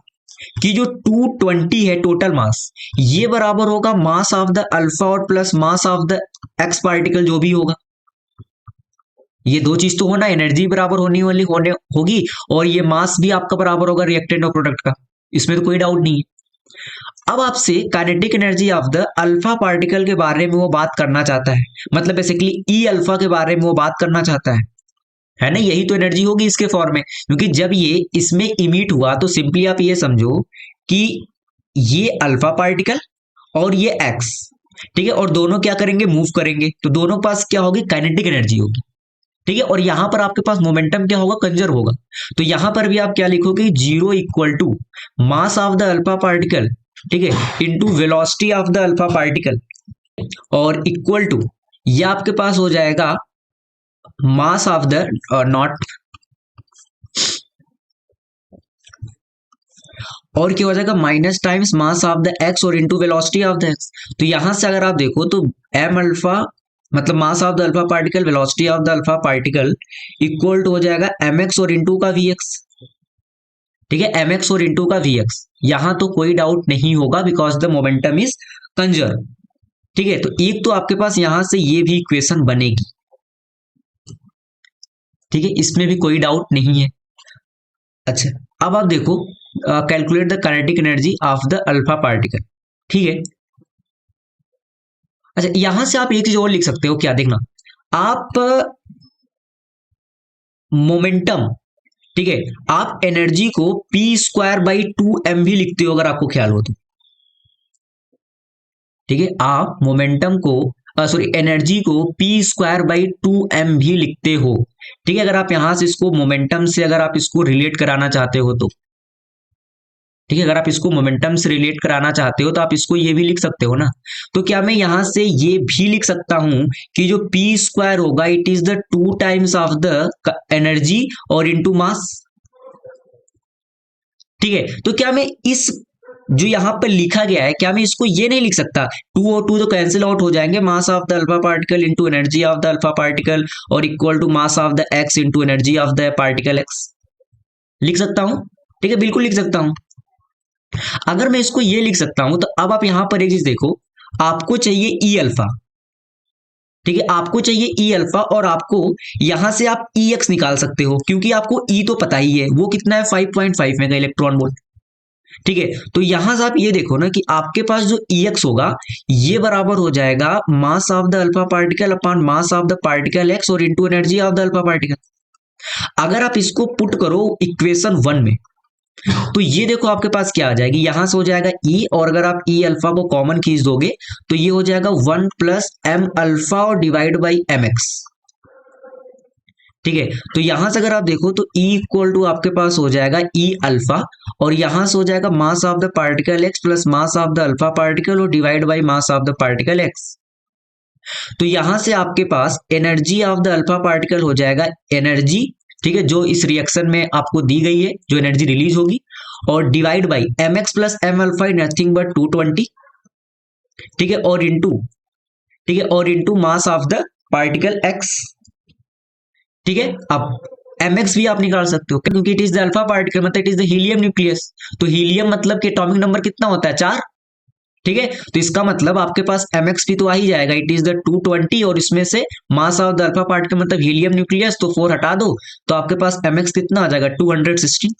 कि जो 220 है टोटल मास, ये बराबर होगा मास ऑफ द अल्फा और plus mass of the x particle जो भी होगा, ये दो चीज तो होना, एनर्जी बराबर होने होगी, और ये मास भी आपका बराबर होगा रिएक्टेंट और प्रोडक्ट का, इसमें तो कोई डाउट नहीं है। अब आपसे kinetic energy of the alpha particle के बारे में वो बात करना चाहता है, मतलब बेसिकली ई अल्फा के बारे में वो बात करना चाहता है ना, यही तो एनर्जी होगी इसके फॉर्म में, क्योंकि जब ये इसमें इमिट हुआ तो सिंपली आप ये समझो कि ये अल्फा पार्टिकल और ये एक्स, ठीक है, और दोनों क्या करेंगे, मूव करेंगे, तो दोनों के पास क्या होगी, काइनेटिक एनर्जी होगी, ठीक है, और यहां पर आपके पास मोमेंटम क्या होगा, कंजर्व होगा। तो यहां पर भी आप क्या लिखोगे, 0 equal to mass of the alpha particle, ठीक है, into velocity of the alpha particle, और इक्वल टू ये आपके पास हो जाएगा मास ऑफ द नॉट, और क्या हो जाएगा, minus times mass of the X और into velocity of the X. तो यहां से अगर आप देखो तो एम अल्फा मतलब mass of the alpha particle velocity of the alpha particle equal to हो जाएगा एम एक्स और इनटू का वी एक्स, ठीक है, एम एक्स और इनटू का वी एक्स, यहां तो कोई डाउट नहीं होगा because the momentum is conserve, ठीक है। तो एक तो आपके पास यहां से ये भी इक्वेशन बनेगी, ठीक है, इसमें भी कोई डाउट नहीं है। अच्छा, अब आप देखो, calculate the kinetic energy of the alpha particle, ठीक है। अच्छा, यहां से आप एक चीज और लिख सकते हो, क्या देखना, आप मोमेंटम, ठीक है, आप एनर्जी को p²/2m भी लिखते हो अगर आपको ख्याल हो तो, ठीक है, आप मोमेंटम को सॉरी एनर्जी को p²/2m भी लिखते हो, ठीक है, अगर आप यहां से इसको मोमेंटम से अगर आप इसको रिलेट कराना चाहते हो तो, ठीक है, अगर आप इसको मोमेंटम से रिलेट कराना चाहते हो तो आप इसको ये भी लिख सकते हो ना। तो क्या मैं यहां से ये भी लिख सकता हूं कि जो p² होगा it is the 2 times of the energy और इनटू मास, ठीक है। तो क्या मैं इस जो यहां पर लिखा गया है, क्या मैं इसको ये नहीं लिख सकता, 2 और 2 तो कैंसिल आउट हो जाएंगे, mass of the alpha particle into energy of the alpha particle और equal to mass of the X into energy of the particle X, लिख सकता हूं, ठीक है, बिल्कुल लिख सकता हूं। अगर मैं इसको ये लिख सकता हूं तो अब आप यहां पर एक चीज देखो, आपको चाहिए ई अल्फा, ठीक है, आपको चाहिए ई अल्फा, और आपको यहां से आप ई एक्स निकाल सकते हो, क्योंकि आपको ई तो पता ही है वो कितना है, 5.5 मेगा इलेक्ट्रॉन वोल्ट, ठीक है। तो यहां से आप ये देखो ना कि आपके पास जो ई एक्स होगा ये बराबर हो जाएगा mass of the alpha particle upon mass of the particle X और into energy of the alpha particle. अगर आप इसको पुट करो इक्वेशन 1 में तो ये देखो आपके पास क्या आ जाएगी, यहां से हो जाएगा ई, और अगर आप ई अल्फा को कॉमन खींच दोगे तो ये हो जाएगा 1 + m अल्फा और डिवाइड बाई एम एक्स, ठीक है। तो यहां से अगर आप देखो तो E इक्वल टू आपके पास हो जाएगा E अल्फा, और यहां से हो जाएगा mass of the particle X plus mass of the alpha particle और divide by mass of the particle X. तो यहां से आपके पास energy of the alpha particle हो जाएगा एनर्जी, ठीक है, जो इस रिएक्शन में आपको दी गई है, जो एनर्जी रिलीज होगी, और divide by M X plus M alpha nothing but 220, ठीक है, और इंटू, ठीक है, और into mass of the particle X. ठीक है, अब mx भी आप निकाल सकते हो क्योंकि it is the alpha particle, मतलब it is the helium nucleus. तो हीलियम मतलब कि एटॉमिक नंबर कितना होता है, 4। ठीक है, तो इसका मतलब आपके पास mx भी तो आ ही जाएगा, इट इज द 220, और इसमें से मास ऑफ द अल्फा पार्टिकल मतलब हीलियम न्यूक्लियस, तो 4 हटा दो तो आपके पास mx कितना आ जाएगा, 216।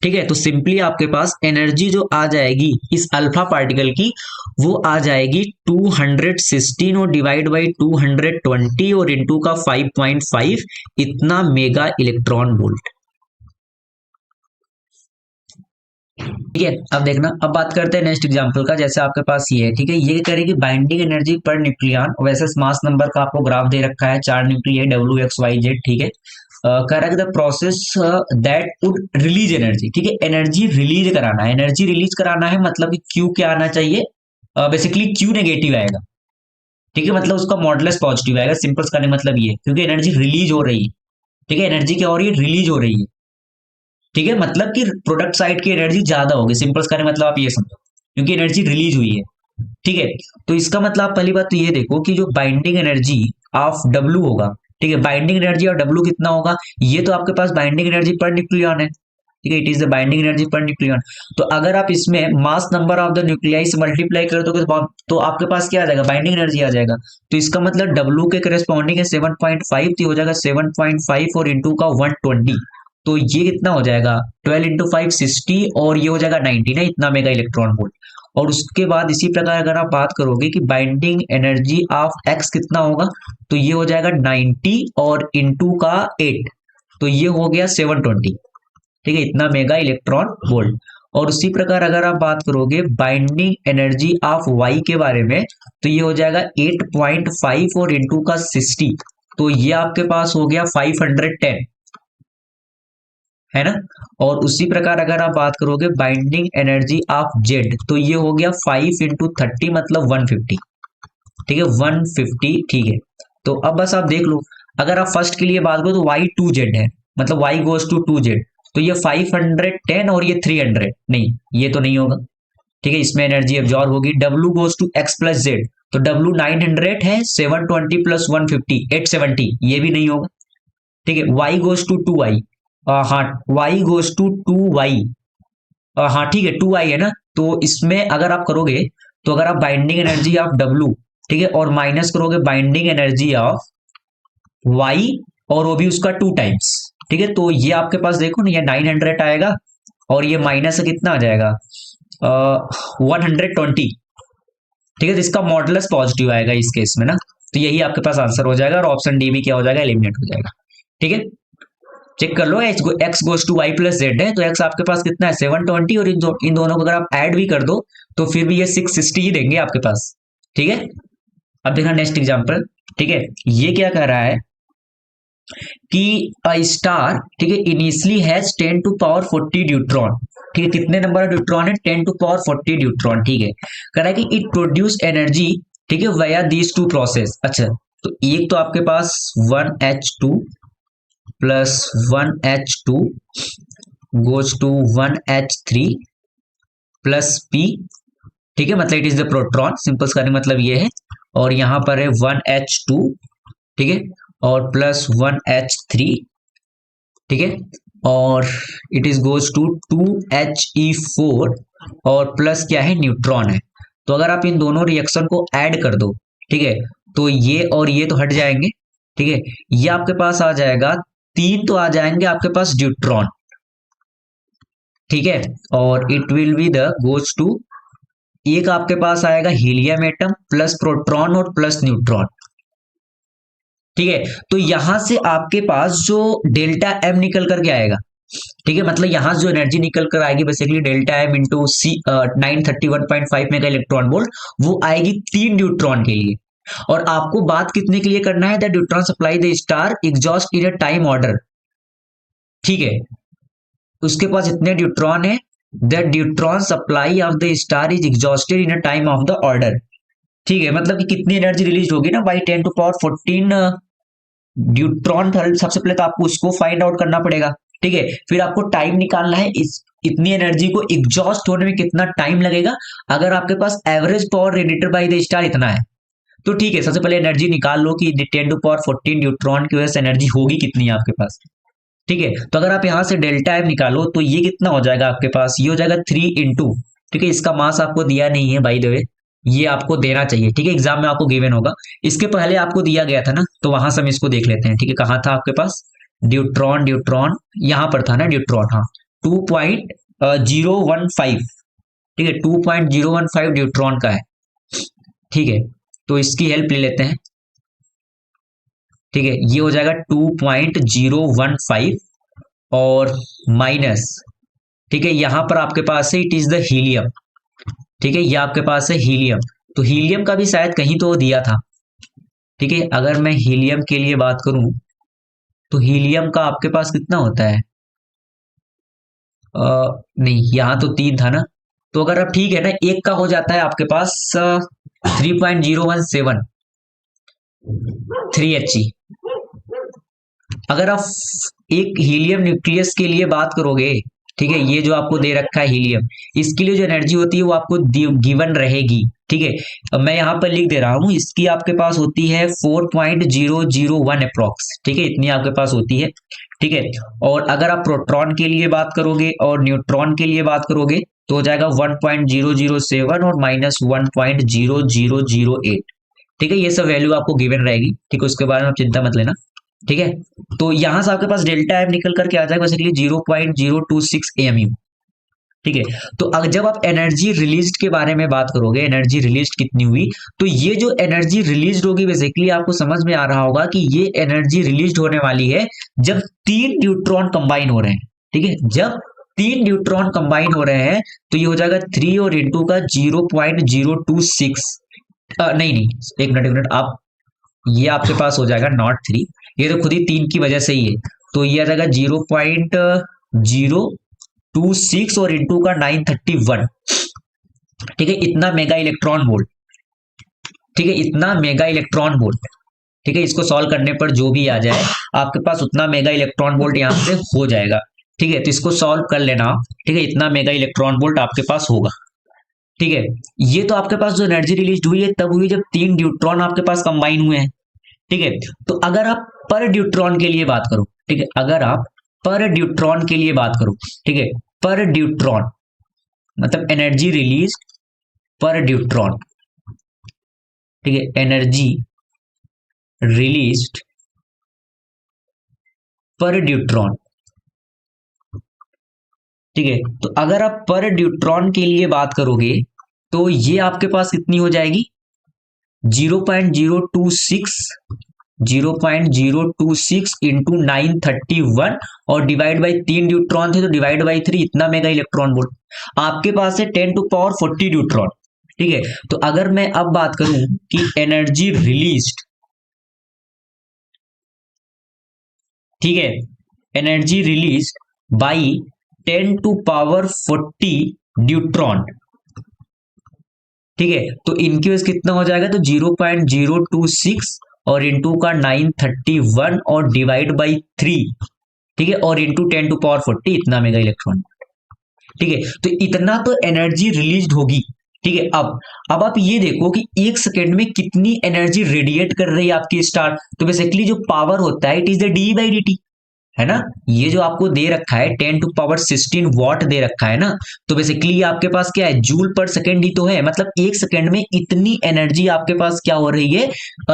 ठीक है, तो सिंपली आपके पास एनर्जी जो आ जाएगी इस अल्फा पार्टिकल की, वो आ जाएगी 216 और डिवाइड बाई 220 और इंटू का 5.5, इतना मेगा इलेक्ट्रॉन वोल्ट। ठीक है, अब देखना, अब बात करते हैं नेक्स्ट एग्जांपल का। जैसे आपके पास ये है, ठीक है, ये करेगी binding energy per nucleon versus mass number का आपको ग्राफ दे रखा है, 4 न्यूक्लियाई WXYZ। ठीक है, कह रहा है the process that would release energy, ठीक है, एनर्जी रिलीज कराना है, एनर्जी रिलीज कराना है मतलब कि क्यू क्या आना चाहिए, बेसिकली क्यू नेगेटिव आएगा। ठीक है, मतलब उसका मॉडुलस पॉजिटिव आएगा, सिंपल करने मतलब ये, क्योंकि एनर्जी रिलीज हो रही है। ठीक है, एनर्जी क्या हो रही है, रिलीज हो रही है। ठीक है, मतलब कि प्रोडक्ट साइड की एनर्जी ज्यादा होगी, सिंपल करने मतलब आप ये समझो, क्योंकि एनर्जी रिलीज हुई है। ठीक है, तो इसका मतलब आप पहली बात तो ये देखो कि जो बाइंडिंग एनर्जी ऑफ डब्ल्यू होगा, ठीक है, बाइंडिंग एनर्जी ऑफ डब्ल्यू कितना होगा, ये तो आपके पास बाइंडिंग एनर्जी पर न्यूक्लियन है। ठीक है, it is the binding energy per nucleon. तो अगर आप इसमें मास नंबर ऑफ द न्यूक्लियाई से मल्टीप्लाई कर दोगे तो आपके पास क्या आ जाएगा, बाइंडिंग एनर्जी आ जाएगा। तो इसका मतलब डब्ल्यू के करेस्पॉन्डिंग है 7.5, तो हो जाएगा 7.5 और इंटू का 120, तो ये कितना हो जाएगा, 12 इंटू 5 60, और ये हो जाएगा 90 ना, इतना मेगा इलेक्ट्रॉन वोल्ट। और उसके बाद इसी प्रकार अगर आप बात करोगे कि बाइंडिंग एनर्जी ऑफ एक्स कितना होगा, तो ये हो जाएगा 90 और इंटू का 8, तो ये हो गया 720। ठीक है, इतना मेगा इलेक्ट्रॉन वोल्ट। और उसी प्रकार अगर आप बात करोगे बाइंडिंग एनर्जी ऑफ वाई के बारे में, तो ये हो जाएगा 8.5 और इंटू का 60, तो ये आपके पास हो गया 510, है ना। और उसी प्रकार अगर आप बात करोगे बाइंडिंग एनर्जी ऑफ जेड, तो ये हो गया 5 इंटू 30 मतलब 150। ठीक है, 150। ठीक है, तो अब बस आप देख लो, अगर आप फर्स्ट के लिए बात करो तो y2z है, मतलब y गोज टू 2z, तो ये 510 और ये 300, नहीं ये तो नहीं होगा। ठीक है, इसमें एनर्जी एब्जॉर्ब होगी। w goes to x plus Z, तो w 900 है, 720 प्लस 150 870, ये भी नहीं होगा। ठीक है, y गोज टू 2y, हाँ y गोज टू 2y, हाँ ठीक है 2y है ना, तो इसमें अगर आप करोगे तो अगर आप बाइंडिंग एनर्जी ऑफ w, ठीक है, और माइनस करोगे बाइंडिंग एनर्जी ऑफ y, और वो भी उसका 2 टाइम्स, ठीक है, तो ये आपके पास देखो ना, ये 900 आएगा और ये माइनस कितना आ जाएगा, 120। ठीक है, तो इसका मॉडुलस पॉजिटिव आएगा इस केस में ना, तो यही आपके पास आंसर हो जाएगा, और ऑप्शन डी भी क्या हो जाएगा, एलिमिनेट हो जाएगा। ठीक है, चेक कर लो, X goes to Y plus Z है, तो एक्स आपके पास कितना है 720, और इन दोनों को अगर आप ऐड भी कर दो तो फिर भी ये 660 ही देंगे आपके पास। ठीक है, अब देखना नेक्स्ट एग्जांपल। ठीक है, ये क्या कह रहा है कि अ स्टार, ठीक है, initially has 10 to power 40 neutron. ठीक है, कितने नंबर ऑफ न्यूट्रॉन है, 10 टू पावर 40 न्यूट्रॉन। ठीक है, कह रहा है कि इट प्रोड्यूस एनर्जी, ठीक है, वाया दीज टू प्रोसेस। अच्छा, तो एक तो आपके पास 1H2 plus 1H2 goes to 1H3 plus P। ठीक है, मतलब it is the proton, simple करने मतलब ये है, और यहां पर है 1H2, ठीक है, और प्लस 1H3, ठीक है, और it is goes to 2He4, और प्लस क्या है, न्यूट्रॉन है। तो अगर आप इन दोनों रिएक्शन को ऐड कर दो, ठीक है, तो ये और ये तो हट जाएंगे। ठीक है, ये आपके पास आ जाएगा 3, तो आ जाएंगे आपके पास न्यूट्रॉन। ठीक है, और it will be the goes to, एक आपके पास आएगा हीलियम एटम प्लस प्रोटॉन और प्लस न्यूट्रॉन। ठीक है, तो यहां से आपके पास जो डेल्टा एम निकल करके आएगा, ठीक है, मतलब यहां जो एनर्जी निकल कर आएगी बेसिकली डेल्टा एम इंटू सी 931.5 मेगा इलेक्ट्रॉन वोल्ट, वो आएगी 3 न्यूट्रॉन के लिए। और आपको बात कितने के लिए करना है, the neutron supply the star exhaust in a time order, ठीक है, उसके पास इतने न्यूट्रॉन है, the neutron supply of the star is exhausted in a time of the order, ठीक है, मतलब कि कितनी एनर्जी रिलीज होगी ना बाई 10⁻14 न्यूट्रॉन। सबसे पहले तो आपको उसको फाइंड आउट करना पड़ेगा, ठीक है, फिर आपको टाइम निकालना है इस इतनी एनर्जी को एग्जॉस्ट होने में कितना टाइम लगेगा। अगर आपके पास average power radiated by the star इतना है तो ठीक है, सबसे पहले एनर्जी निकाल लो कि 10⁻14 न्यूट्रॉन की वजह से एनर्जी होगी कितनी है आपके पास, ठीक है। तो अगर आप यहां से डेल्टा एम निकालो तो ये कितना हो जाएगा आपके पास, ये हो जाएगा 3 इंटू, ठीक है, इसका मास आपको दिया नहीं है बाय द वे, ये आपको देना चाहिए, ठीक है, एग्जाम में आपको गिवन होगा, इसके पहले आपको दिया गया था ना, तो वहां से हम इसको देख लेते हैं, ठीक है, कहाँ था आपके पास न्यूट्रॉन, न्यूट्रॉन यहाँ पर था ना न्यूट्रॉन, हाँ 2.015, ठीक है, 2.015 न्यूट्रॉन का है, ठीक है, तो इसकी हेल्प ले लेते हैं, ठीक है, ये हो जाएगा 2.015 और माइनस, ठीक है, यहां पर आपके पास है इट इज द हीलियम, ठीक है, ये आपके पास है हीलियम, तो हीलियम का भी शायद कहीं तो दिया था, ठीक है, अगर मैं हीलियम के लिए बात करूं तो हीलियम का आपके पास कितना होता है, नहीं यहां तो 3 था ना, तो अगर आप ठीक है ना एक का हो जाता है आपके पास 3.017 3He। अगर आप एक हीलियम न्यूक्लियस के लिए बात करोगे, ठीक है, ये जो आपको दे रखा है हीलियम, इसके लिए जो एनर्जी होती है वो आपको गिवन रहेगी, ठीक है, अब मैं यहाँ पर लिख दे रहा हूँ, इसकी आपके पास होती है 4.001 अप्रोक्स, ठीक है, इतनी आपके पास होती है, ठीक है, और अगर आप प्रोटॉन के लिए बात करोगे और न्यूट्रॉन के लिए बात करोगे तो हो जाएगा 1.007 और माइनस 1.0008, ठीक है, ये सब वैल्यू आपको गिवन रहेगी, ठीक है, उसके बारे में आप चिंता मत लेना, ठीक है, तो यहां से आपके पास डेल्टा एम निकल करके आ जाएगा बेसिकली 0.026 AMU, ठीक है, तो अगर जब आप एनर्जी रिलीज्ड के बारे में बात करोगे, एनर्जी रिलीज्ड कितनी हुई, तो ये जो एनर्जी रिलीज्ड होगी बेसिकली आपको समझ में आ रहा होगा कि ये एनर्जी रिलीज्ड होने वाली है जब 3 न्यूट्रॉन कंबाइन हो रहे हैं, ठीक है, जब 3 न्यूट्रॉन कंबाइन हो रहे हैं तो ये हो जाएगा 3 और इंटू का 0.026, नहीं नहीं एक मिनट आप, ये आपके पास हो जाएगा नॉट 3, ये तो खुद ही 3 की वजह से ही है, तो ये आ जाएगा 0.026 और इंटू का 931, ठीक है, इतना मेगा इलेक्ट्रॉन वोल्ट, ठीक है, इतना मेगा इलेक्ट्रॉन वोल्ट, ठीक है, इसको सॉल्व करने पर जो भी आ जाए आपके पास उतना मेगा इलेक्ट्रॉन वोल्ट यहाँ से हो जाएगा, ठीक है, तो इसको सॉल्व कर लेना, ठीक है, इतना मेगा इलेक्ट्रॉन वोल्ट आपके पास होगा, ठीक है, ये तो आपके पास जो एनर्जी रिलीज हुई है तब हुई जब 3 न्यूट्रॉन आपके पास कंबाइन हुए हैं, ठीक है, तो अगर आप पर न्यूट्रॉन के लिए बात करो, ठीक है, अगर आप पर न्यूट्रॉन के लिए बात करो, ठीक है, पर न्यूट्रॉन मतलब एनर्जी रिलीज पर न्यूट्रॉन, ठीक है, एनर्जी रिलीज्ड पर न्यूट्रॉन, ठीक है, तो अगर आप पर न्यूट्रॉन के लिए बात करोगे तो ये आपके पास कितनी हो जाएगी 0.026 इंटू 931 और डिवाइड बाई 3 न्यूट्रॉन थे तो डिवाइड बाई 3, इतना मेगा इलेक्ट्रॉन वोल्ट आपके पास है 10⁻40 न्यूट्रॉन, ठीक है, तो अगर मैं अब बात करूं कि एनर्जी रिलीज्ड, ठीक है, एनर्जी रिलीज्ड बाई 10⁻40 न्यूट्रॉन, ठीक है, तो इनकी वजह कितना हो जाएगा तो 0.026 और इंटू का 931 और डिवाइड बाई 3, ठीक है, और इंटू 10⁻40 इतना मेगा इलेक्ट्रॉन, ठीक है, तो इतना तो एनर्जी रिलीज होगी, ठीक है, अब आप ये देखो कि 1 सेकेंड में कितनी एनर्जी रेडिएट कर रही है आपकी स्टार, तो बेसिकली जो पावर होता है इट इज द डी/dt, है ना, ये जो आपको दे रखा है 10⁻16 वॉट दे रखा है ना, तो बेसिकली आपके पास क्या है जूल पर सेकेंड ही तो है, मतलब 1 सेकेंड में इतनी एनर्जी आपके पास क्या हो रही है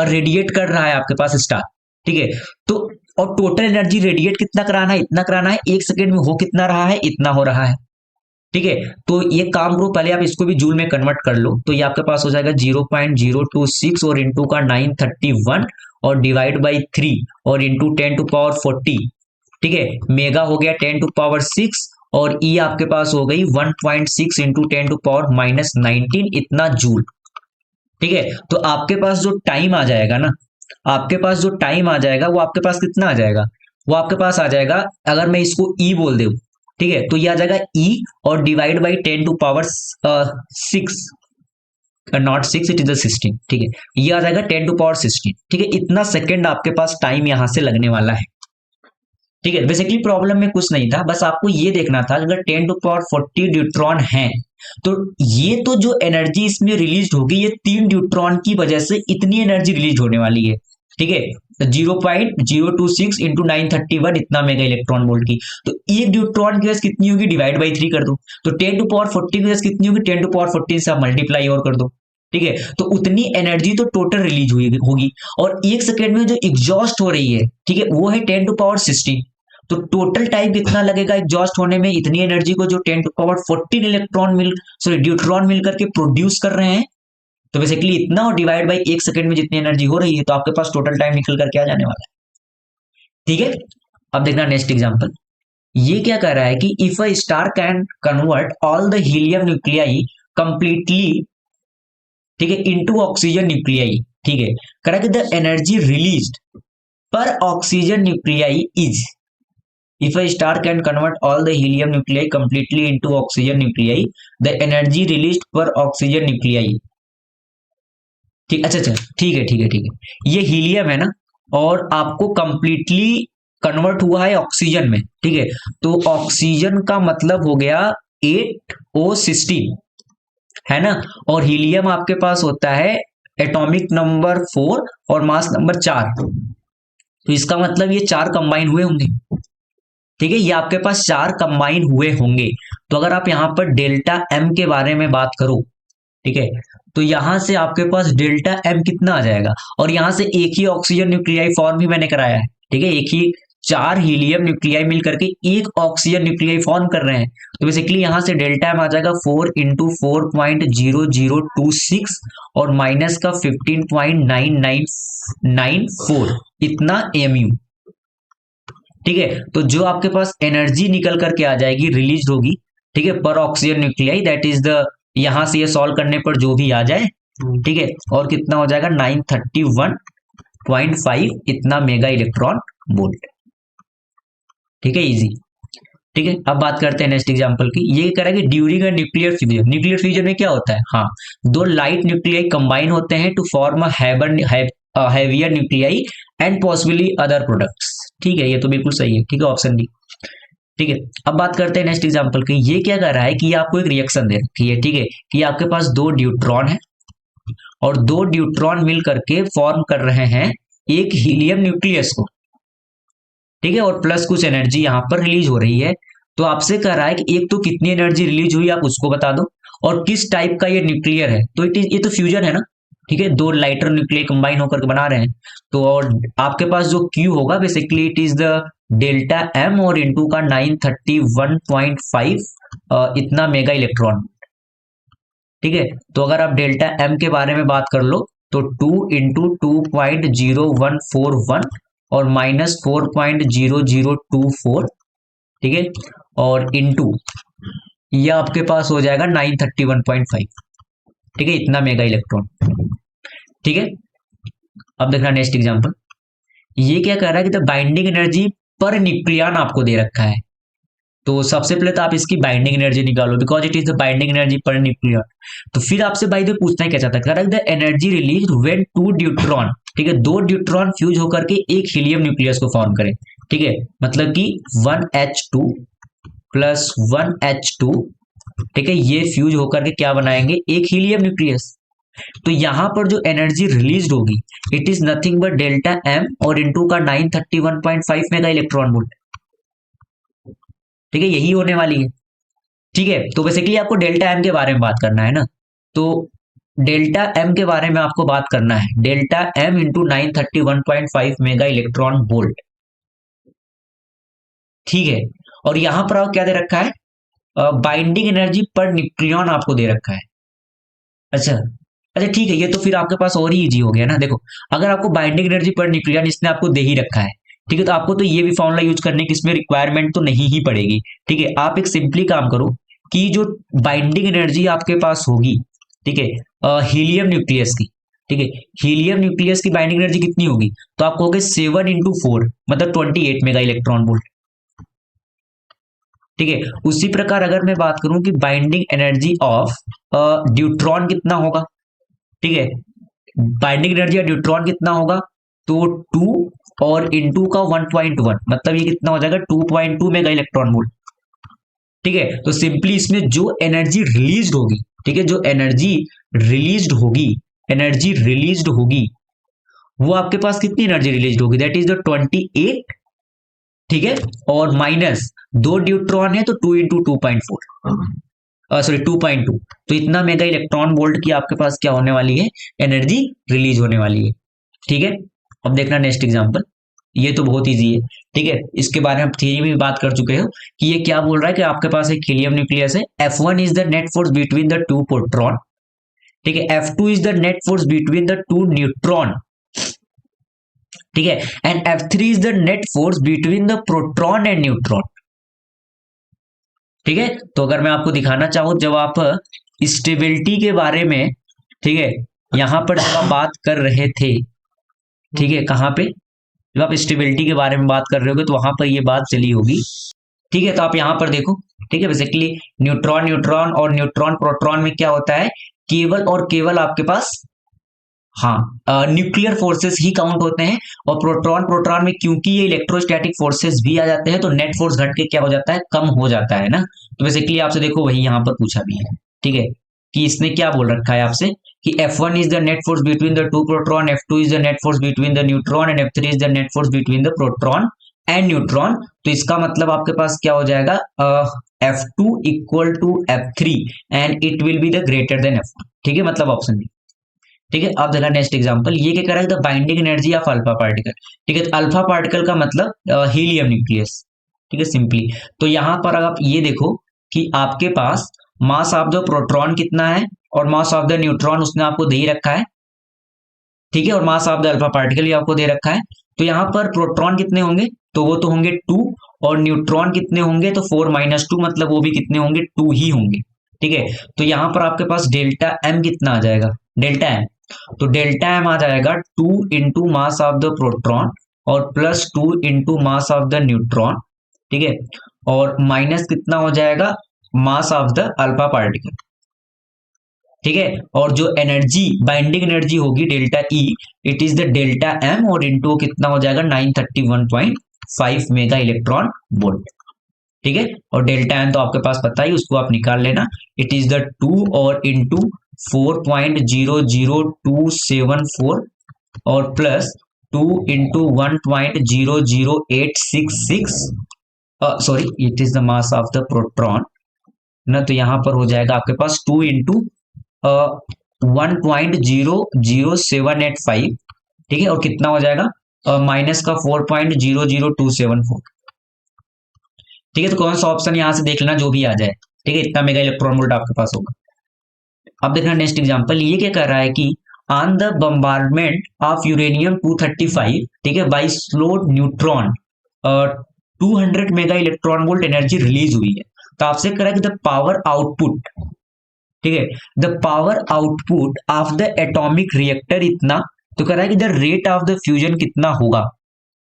रेडिएट कर रहा है आपके पास स्टार, ठीक है, तो और टोटल एनर्जी रेडिएट कितना कराना है, इतना कराना है, 1 सेकेंड में हो कितना रहा है, इतना हो रहा है, ठीक है, तो ये काम करो पहले आप इसको भी जूल में कन्वर्ट कर लो, तो ये आपके पास हो जाएगा 0.026 और इंटू का 931 और डिवाइड बाई 3 और इंटू 10⁻40, ठीक है, मेगा हो गया 10⁻6 और ई आपके पास हो गई 1.6 इंटू 10⁻−19 इतना जूल, ठीक है। तो आपके पास जो टाइम आ जाएगा ना, आपके पास जो टाइम आ जाएगा वो आपके पास कितना आ जाएगा, वो आपके पास आ जाएगा, अगर मैं इसको ई बोल दूं, ठीक है, तो ये आ जाएगा ई और divide by 10⁻6, not 6, it is 16, ठीक है, ये आ जाएगा 10⁻16, ठीक है, इतना सेकंड आपके पास टाइम यहां से लगने वाला है। ठीक है, बेसिकली प्रॉब्लम में कुछ नहीं था, बस आपको ये देखना था अगर 10⁻40 ड्यूट्रॉन है तो ये तो जो एनर्जी इसमें रिलीज होगी ये 3 ड्यूट्रॉन की वजह से इतनी एनर्जी रिलीज होने वाली है। ठीक है, 0.026 इंटू 931 इतना मेगा इलेक्ट्रॉन वोल्ट की, तो एक ड्यूट्रॉन की वजह कितनी होगी, डिवाइड बाई 3 कर दो, तो 10⁻40 की वजह कितनी होगी, 10⁻14 से आप मल्टीप्लाई और कर दो। ठीक है, तो उतनी एनर्जी तो टोटल रिलीज हुई होगी, और एक सेकेंड में जो एग्जॉस्ट हो रही है, ठीक है, वो है 10⁻16, तो टोटल टाइम कितना लगेगा एग्जॉस्ट होने में, इतनी एनर्जी को जो 10⁻14 इलेक्ट्रॉन मिल सॉरी ड्यूट्रॉन मिल करके प्रोड्यूस कर रहे हैं, तो बेसिकली इतना और डिवाइड बाई एक सेकंड में जितनी एनर्जी हो रही है, तो आपके पास टोटल टाइम निकल करके आ जाने वाला है। ठीक है, अब देखना नेक्स्ट एग्जांपल, ये क्या कह रहा है कि if a star can convert all the helium nuclei completely, ठीक है, इनटू ऑक्सीजन न्यूक्लियाई, ठीक है, कह रहा है कि द एनर्जी रिलीज्ड पर oxygen nuclei is, if a star can convert all the helium nuclei completely into oxygen nuclei, the energy released per oxygen nuclei, ठीक, अच्छा अच्छा, ठीक है, ये हीलियम है ना, और आपको कंप्लीटली कन्वर्ट हुआ है ऑक्सीजन में, ठीक है, तो ऑक्सीजन का मतलब हो गया 8O16, है ना, और हीलियम आपके पास होता है एटॉमिक नंबर 4 और मास नंबर 4, तो इसका मतलब ये 4 कंबाइन हुए होंगे। ठीक है, ये आपके पास 4 कंबाइन हुए होंगे, तो अगर आप यहां पर डेल्टा एम के बारे में बात करो, ठीक है, तो यहां से आपके पास डेल्टा एम कितना आ जाएगा, और यहां से एक ही ऑक्सीजन न्यूक्लियाई फॉर्म भी मैंने कराया है, ठीक है, एक ही 4 हीलियम न्यूक्लियाई मिल करके एक ऑक्सीजन न्यूक्लियाई फॉर्म कर रहे हैं, तो बेसिकली यहां से डेल्टा एम आ जाएगा 4 इंटू 4.0026 और माइनस का 15.9994 इतना एमयू। ठीक है, तो जो आपके पास एनर्जी निकल करके आ जाएगी, रिलीज होगी, ठीक है, पर oxygen nuclei, that is the, यहां से ये सॉल्व करने पर जो भी आ जाए, ठीक है, और कितना हो जाएगा 931.5 इतना मेगा इलेक्ट्रॉन वोल्ट। ठीक है, इजी। ठीक है, अब बात करते हैं नेक्स्ट एग्जांपल की, ये कह रहा है कि during a nuclear fusion, nuclear fusion में क्या होता है, हाँ, 2 लाइट न्यूक्लियाई कंबाइन होते हैं to form a heavier nuclei and possibly other products. ठीक है, ये तो बिल्कुल सही है, ठीक है, ऑप्शन डी। ठीक है, अब बात करते हैं नेक्स्ट एग्जांपल की, ये क्या कर रहा है कि आपको एक रिएक्शन दे रखी है, ठीक है, कि आपके पास 2 ड्यूट्रॉन है और 2 ड्यूट्रॉन मिल करके फॉर्म कर रहे हैं एक हीलियम न्यूक्लियस को, ठीक है, और प्लस कुछ एनर्जी यहां पर रिलीज हो रही है, तो आपसे कह रहा है कि एक तो कितनी एनर्जी रिलीज हुई आप उसको बता दो, और किस टाइप का ये न्यूक्लियर है, तो ये तो फ्यूजन है ना, ठीक है, 2 लाइटर न्यूक्लियर कंबाइन होकर बना रहे हैं, तो और आपके पास जो क्यू होगा basically it is the delta M और इंटू का 931.5 इतना मेगा इलेक्ट्रॉन। ठीक है, तो अगर आप डेल्टा एम के बारे में बात कर लो तो 2 इंटू 2.0141 और माइनस 4.0024, ठीक है, और इंटू ये आपके पास हो जाएगा 931.5, ठीक है, इतना मेगा इलेक्ट्रॉन। ठीक है, अब देखना नेक्स्ट एग्जांपल, ये क्या कह रहा है कि the binding energy per nucleon आपको दे रखा है, तो सबसे पहले तो आप इसकी बाइंडिंग एनर्जी निकालो, because it is the binding energy per nucleon, तो फिर आपसे बाय द पूछना है क्या चाहता है, कह रहा है the energy release when 2 deuteron, ठीक है, 2 ड्यूट्रॉन फ्यूज होकर के एक हीलियम न्यूक्लियस को फॉर्म करें, ठीक है, मतलब कि 1H2 प्लस 1H2, ठीक है, ये फ्यूज होकर के क्या बनाएंगे, एक हीलियम न्यूक्लियस, तो यहां पर जो एनर्जी रिलीज होगी it is nothing but delta M और इंटू का 931.5 मेगा इलेक्ट्रॉन वोल्ट। ठीक है, यही होने वाली है। ठीक है, तो बेसिकली आपको डेल्टा एम के बारे में बात करना है ना, तो डेल्टा एम के बारे में आपको बात करना है, delta M into 931.5 mega electron volt. ठीक है, और यहां पर आपको क्या दे रखा है, बाइंडिंग एनर्जी पर न्यूक्लियन आपको दे रखा है। अच्छा अच्छा, ठीक है, ये तो फिर आपके पास और ही इजी हो गया ना, देखो अगर आपको बाइंडिंग एनर्जी पर न्यूक्लियन इसने आपको दे ही रखा है, ठीक है, तो आपको तो ये भी फॉर्मूला यूज करने की इसमें रिक्वायरमेंट तो नहीं ही पड़ेगी। ठीक है, आप एक सिंपली काम करो कि जो बाइंडिंग एनर्जी आपके पास होगी, ठीक है, हीलियम न्यूक्लियस की, ठीक है, हीलियम न्यूक्लियस की बाइंडिंग एनर्जी कितनी होगी, तो आप कहोगे 7 × 4 मतलब 28 मेगा इलेक्ट्रॉन वोल्ट, ठीक है। उसी प्रकार अगर मैं बात करूं कि बाइंडिंग एनर्जी ऑफ ड्यूट्रॉन कितना होगा, ठीक है, बाइंडिंग एनर्जी ऑफ ड्यूट्रॉन कितना होगा, तो 2 और इंटू का 1.1 मतलब ये कितना हो जाएगा 2.2 मेगा इलेक्ट्रॉन वोल्ट, ठीक है। तो सिंपली इसमें जो एनर्जी रिलीज होगी, ठीक है, जो एनर्जी रिलीज होगी वो आपके पास कितनी एनर्जी रिलीज होगी, दैट इज द 28, ठीक है, और माइनस 2 ड्यूट्रॉन है तो 2 × 2.4 सॉरी 2.2, तो इतना मेगा इलेक्ट्रॉन वोल्ट की आपके पास क्या होने वाली है, एनर्जी रिलीज होने वाली है, ठीक है। अब देखना नेक्स्ट एग्जांपल, ये तो बहुत इजी है, ठीक है, इसके बारे में हम थियरी में भी बात कर चुके हो कि ये क्या बोल रहा है कि आपके पास एक हीलियम न्यूक्लियस है, F1 is the net force between the two proton, ठीक है, F2 is the net force between the to neutron, ठीक है, and F3 is the net force between the proton and neutron, ठीक है। तो अगर मैं आपको दिखाना चाहूं, जब आप स्टेबिलिटी के बारे में, ठीक है, यहां पर जब आप बात कर रहे थे, ठीक है, कहां पे, जब आप स्टेबिलिटी के बारे में बात कर रहे होगे तो वहां पर ये बात चली होगी, ठीक है। तो आप यहां पर देखो, ठीक है, बेसिकली न्यूट्रॉन न्यूट्रॉन और न्यूट्रॉन प्रोटॉन में क्या होता है, केवल और केवल आपके पास हाँ न्यूक्लियर फोर्सेस ही काउंट होते हैं, और प्रोटॉन प्रोटॉन में क्योंकि ये इलेक्ट्रोस्टैटिक फोर्सेस भी आ जाते हैं तो नेट फोर्स घट के क्या हो जाता है, कम हो जाता है ना। तो बेसिकली आपसे देखो वही यहाँ पर पूछा भी है, ठीक है, कि इसने क्या बोल रखा है आपसे कि F1 is the net force between the two proton, F2 is the net force between the neutron and F3 is the net force between the proton and neutron. तो इसका मतलब आपके पास क्या हो जाएगा, F2 equal to F3 and it will be the greater than F1, ठीक है, मतलब ऑप्शन बी, ठीक है। अब देखा नेक्स्ट एग्जांपल, ये क्या कर रहा है, the binding energy of alpha particle, ठीक है, तो अल्फा पार्टिकल का मतलब हीलियम न्यूक्लियस, ठीक है, सिंपली। तो यहां पर अगर आप ये देखो कि आपके पास मास ऑफ द प्रोटॉन कितना है और मास ऑफ द न्यूट्रॉन उसने आपको दे ही रखा है, ठीक है, और मास ऑफ द अल्फा पार्टिकल भी आपको दे रखा है। तो यहाँ पर प्रोटॉन कितने होंगे, तो वो तो होंगे 2, और न्यूट्रॉन कितने होंगे, तो 4 - 2 मतलब वो भी कितने होंगे, 2 ही होंगे, ठीक है। तो यहाँ पर आपके पास डेल्टा एम कितना आ जाएगा, डेल्टा एम, तो डेल्टा एम आ जाएगा 2 × मास ऑफ द प्रोटॉन और +2 × मास ऑफ द न्यूट्रॉन, ठीक है, और माइनस कितना हो जाएगा, mass of the alpha particle, ठीक है। और जो एनर्जी बाइंडिंग एनर्जी होगी delta E, it is the delta M, और इंटू कितना हो जाएगा 931.5 मेगा इलेक्ट्रॉन वोल्ट, ठीक है। और डेल्टा एम तो आपके पास पता ही, उसको आप निकाल लेना, इट इज द 2 और इंटू 4.00274 और plus 2 × 1.00866, sorry it is the mass of the proton ना, तो यहां पर हो जाएगा आपके पास 2 × 1.00785, ठीक है, और कितना हो जाएगा माइनस का 4.00274, ठीक है। तो कौन सा ऑप्शन यहां से देख लेना, जो भी आ जाए, ठीक है, इतना मेगा इलेक्ट्रॉन वोल्ट आपके पास होगा। अब देखना नेक्स्ट एग्जांपल, ये क्या कर रहा है कि on the bombardment of uranium 235, ठीक है, by slow neutron 200 mega electron volt energy release हुई है। तो आपसे कह रहा है कि द पावर आउटपुट, ठीक है, the power output of the atomic reactor इतना, तो कह रहा है कि the rate of the fusion कितना होगा,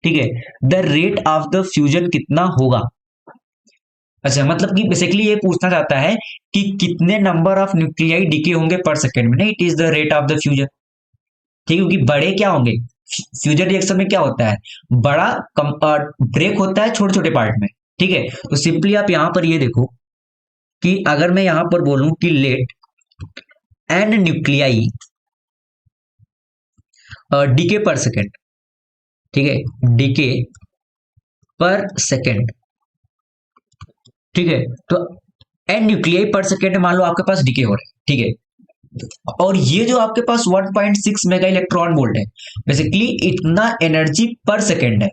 ठीक है, the rate of the fusion कितना होगा। अच्छा, मतलब कि बेसिकली ये पूछना चाहता है कि कितने नंबर ऑफ न्यूक्लियाई डिके होंगे पर सेकेंड में, it is the rate of the fusion, ठीक है, क्योंकि बड़े क्या होंगे, फ्यूजन रिएक्शन में क्या होता है, बड़ा ब्रेक होता है छोटे छोटे पार्ट में, ठीक है। तो सिंपली आप यहां पर ये देखो कि अगर मैं यहां पर बोलूं कि लेट एन न्यूक्लियाई डीके पर सेकेंड, ठीक है, डीके पर सेकेंड, ठीक है, तो एन न्यूक्लियाई पर सेकेंड मान लो आपके पास डीके हो रहे हैं, ठीक है, और ये जो आपके पास 1.6 मेगा इलेक्ट्रॉन वोल्ट है, बेसिकली इतना एनर्जी पर सेकेंड है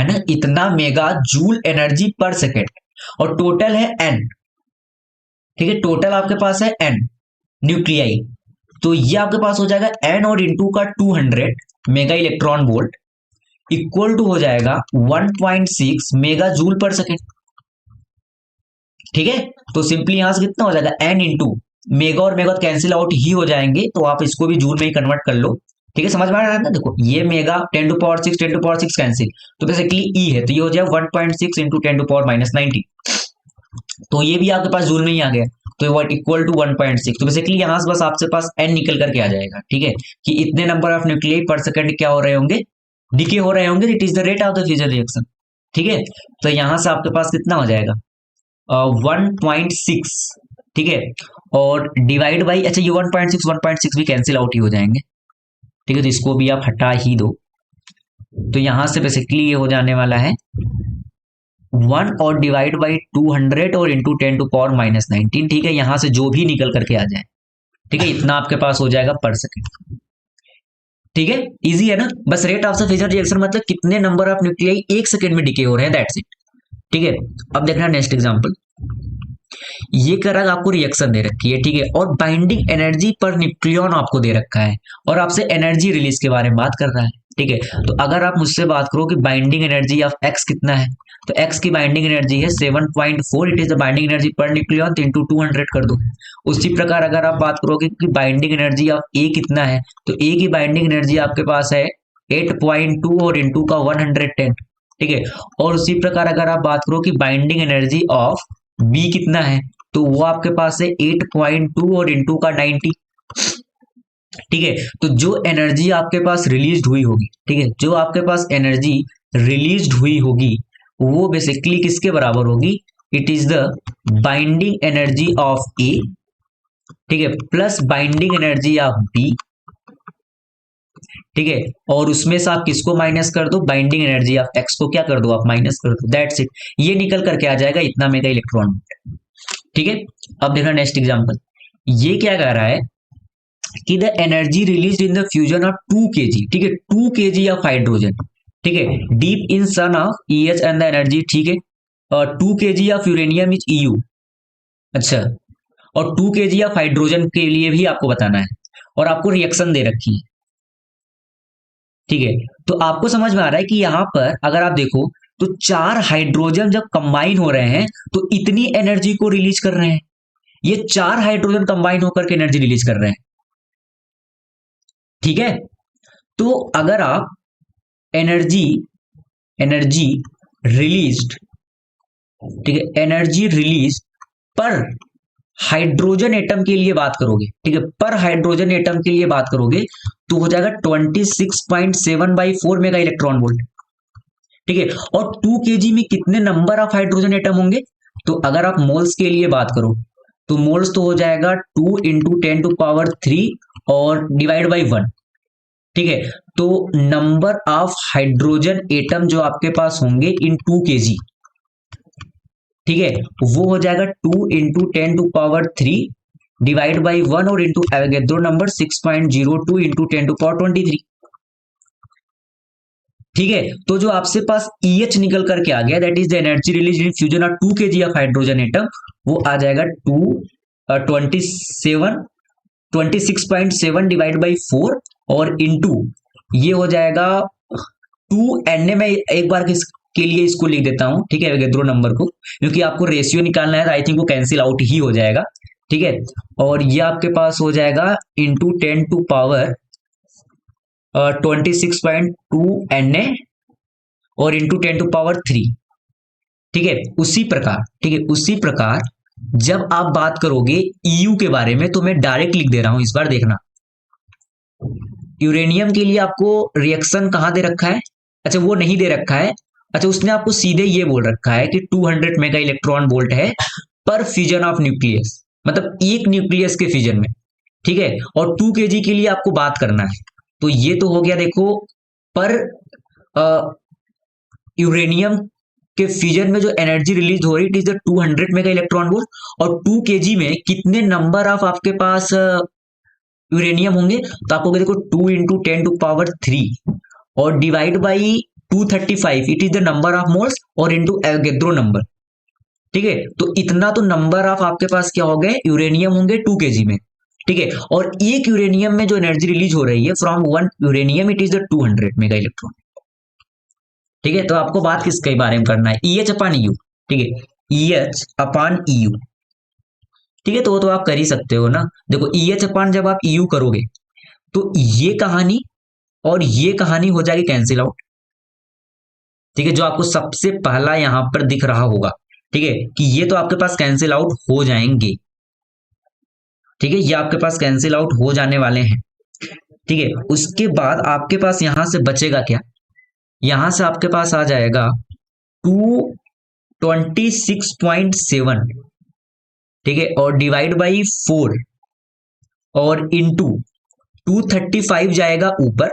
ना, इतना मेगा जूल एनर्जी पर सेकेंड, और टोटल है एन, ठीक है, टोटल आपके पास है एन न्यूक्लियाई, तो ये आपके पास हो जाएगा एन और इंटू का 200 mega electron volt equal to हो जाएगा 1.6 मेगा जूल पर सेकेंड, ठीक है। तो सिंपली यहां से कितना हो जाएगा, एन इंटू मेगा और मेगा कैंसिल आउट ही हो जाएंगे, तो आप इसको भी जूल में ही कन्वर्ट कर लो। ठीक है, समझ में आ रहा है ना? देखो ये mega 10 to power 6 10 to power 6 cancel, तो बेसिकली ई है, तो ये हो जाएगा 1.6 इंटू 10 to power-19, तो ये भी आपके पास जूल में ही आ गया, तो व्हाट इक्वल टू 1.6। तो बेसिकली यहां से बस आपके पास एन निकल करके आ जाएगा। ठीक है, कि इतने नंबर ऑफ न्यूक्लियाई पर सेकंड क्या हो रहे होंगे, डिके हो रहे होंगे, it is the rate of the fusion reaction. ठीक है, तो यहां से आपके पास कितना हो जाएगा 1.6। ठीक है, और डिवाइड बाई, अच्छा ये 1.6 भी कैंसिल आउट ही हो जाएंगे। ठीक है, तो इसको भी आप हटा ही दो, तो यहां से बेसिकली ये हो जाने वाला है 1 और डिवाइड बाई 200 और इंटू 10 to power-19। ठीक है, यहां से जो भी निकल करके आ जाए, ठीक है, इतना आपके पास हो जाएगा पर सेकंड। ठीक है, इजी है ना? बस rate of the fusion reaction मतलब कितने नंबर ऑफ न्यूक्लियाई एक सेकंड में डिके हो रहे हैं, दैट्स इट। ठीक है, अब देखना नेक्स्ट एग्जांपल। ये कर रहा है, आपको रिएक्शन दे रखी है, ठीक है, और बाइंडिंग एनर्जी पर न्यूक्लियन आपको दे रखा है, और आपसे एनर्जी रिलीज के बारे में बात कर रहा है। ठीक है, तो अगर आप मुझसे बात करो कि बाइंडिंग एनर्जी ऑफ एक्स कितना है, तो एक्स की बाइंडिंग एनर्जी है 7.4, it is the binding energy per nucleon, तो इंटू 200 कर दो। उसी प्रकार अगर आप बात करोगे कि बाइंडिंग एनर्जी ऑफ ए कितना है, तो ए की बाइंडिंग एनर्जी आपके पास है 8.2 और इंटू का 110। ठीक है, और उसी प्रकार अगर आप बात करो कि बाइंडिंग एनर्जी ऑफ बी कितना है, तो वो आपके पास है 8.2 और इंटू का 90। ठीक है, तो जो एनर्जी आपके पास रिलीज हुई होगी, ठीक है, जो आपके पास एनर्जी रिलीज हुई होगी वो बेसिकली किसके बराबर होगी, it is the binding energy of A, ठीक है, plus binding energy of B. ठीक है, और उसमें से आप किसको माइनस कर दो, बाइंडिंग एनर्जी ऑफ एक्स को क्या कर दो, आप माइनस कर दो, दैट्स इट। ये निकल करके आ जाएगा इतना मेगा इलेक्ट्रॉन। ठीक है, अब देखना नेक्स्ट एग्जांपल। ये क्या कह रहा है कि the energy release in the fusion of 2 kg, ठीक है, 2 kg ऑफ हाइड्रोजन, ठीक है, deep in son of E H and the energy, ठीक है, और 2 kg of uranium is EU। अच्छा, और 2 kg ऑफ हाइड्रोजन के लिए भी आपको बताना है, और आपको रिएक्शन दे रखी है। ठीक है, तो आपको समझ में आ रहा है कि यहां पर अगर आप देखो तो 4 हाइड्रोजन जब कंबाइन हो रहे हैं तो इतनी एनर्जी को रिलीज कर रहे हैं, ये 4 हाइड्रोजन कंबाइन होकर के एनर्जी रिलीज कर रहे हैं। ठीक है, तो अगर आप एनर्जी एनर्जी रिलीज्ड, ठीक है, एनर्जी रिलीज पर हाइड्रोजन एटम के लिए बात करोगे, ठीक है, पर हाइड्रोजन एटम के लिए बात करोगे तो हो जाएगा 26.7/4 मेगा इलेक्ट्रॉन वोल्ट। ठीक है, और 2 kg में कितने नंबर ऑफ हाइड्रोजन एटम होंगे, तो अगर आप मोल्स के लिए बात करो तो मोल्स तो हो जाएगा 2 इंटू 10 to power 3 और डिवाइड बाई 1। ठीक है, तो नंबर ऑफ हाइड्रोजन एटम जो आपके पास होंगे इन 2 kg, ठीक है, वो हो जाएगा 2 into 10 to power 3 divide by 1 और into Avogadro number 6.02 into 10 to power 23। ठीक है, तो जो आपसे पास EH निकल करके आ गया, that is the energy release in fusion of 2 kg of hydrogen atom, वो आ जाएगा 26.7 डिवाइड बाई 4 और इंटू ये हो जाएगा 2 Na। में एक बार के लिए इसको लिख देता हूं, ठीक है, एवोगैड्रो नंबर को, क्योंकि आपको रेशियो निकालना है, आई थिंक वो कैंसिल आउट ही हो जाएगा। ठीक है, और ये आपके पास हो जाएगा इंटू 10 to power 26.2 Na और इंटू 10 to power 3। ठीक है, उसी प्रकार, ठीक है, उसी प्रकार जब आप बात करोगे EU के बारे में, तो मैं डायरेक्ट लिख दे रहा हूं, इस बार देखना। यूरेनियम के लिए आपको रिएक्शन कहां दे रखा है, अच्छा वो नहीं दे रखा है, अच्छा उसने आपको सीधे ये बोल रखा है कि 200 मेगा इलेक्ट्रॉन वोल्ट है पर फ्यूजन ऑफ न्यूक्लियस, मतलब एक न्यूक्लियस के फ्यूजन में। ठीक है, और 2 kg के लिए आपको बात करना है, तो ये तो हो गया देखो पर यूरेनियम के फ्यूजन में जो एनर्जी रिलीज हो रही it is the 200 mega electron volt, और 2 kg में कितने नंबर ऑफ आपके पास यूरेनियम होंगे, तो आपको देखो 2 इंटू 10 to power 3 और divide by 235, it is the number of moles और इंटू एवोगैड्रो नंबर। ठीक है, तो इतना तो नंबर ऑफ आपके पास क्या हो गए, यूरेनियम होंगे 2 kg में। ठीक है, और एक यूरेनियम में जो एनर्जी रिलीज हो रही है from 1 uranium, it is the 200 mega electron. ठीक है, तो आपको बात किसके बारे में करना है, EH अपॉन EU। ठीक है, EH अपॉन EU। ठीक है, तो वो तो आप कर ही सकते हो ना। देखो EH अपान जब आप EU करोगे तो ये कहानी और ये कहानी हो जाएगी कैंसिल आउट। ठीक है, जो आपको सबसे पहला यहां पर दिख रहा होगा, ठीक है, कि ये तो आपके पास कैंसिल आउट हो जाएंगे। ठीक है, ये आपके पास कैंसिल आउट हो जाने वाले हैं। ठीक है, उसके बाद आपके पास यहां से बचेगा क्या, यहां से आपके पास आ जाएगा 226.7। ठीक है, और डिवाइड बाई 4 और इंटू 235 जाएगा ऊपर।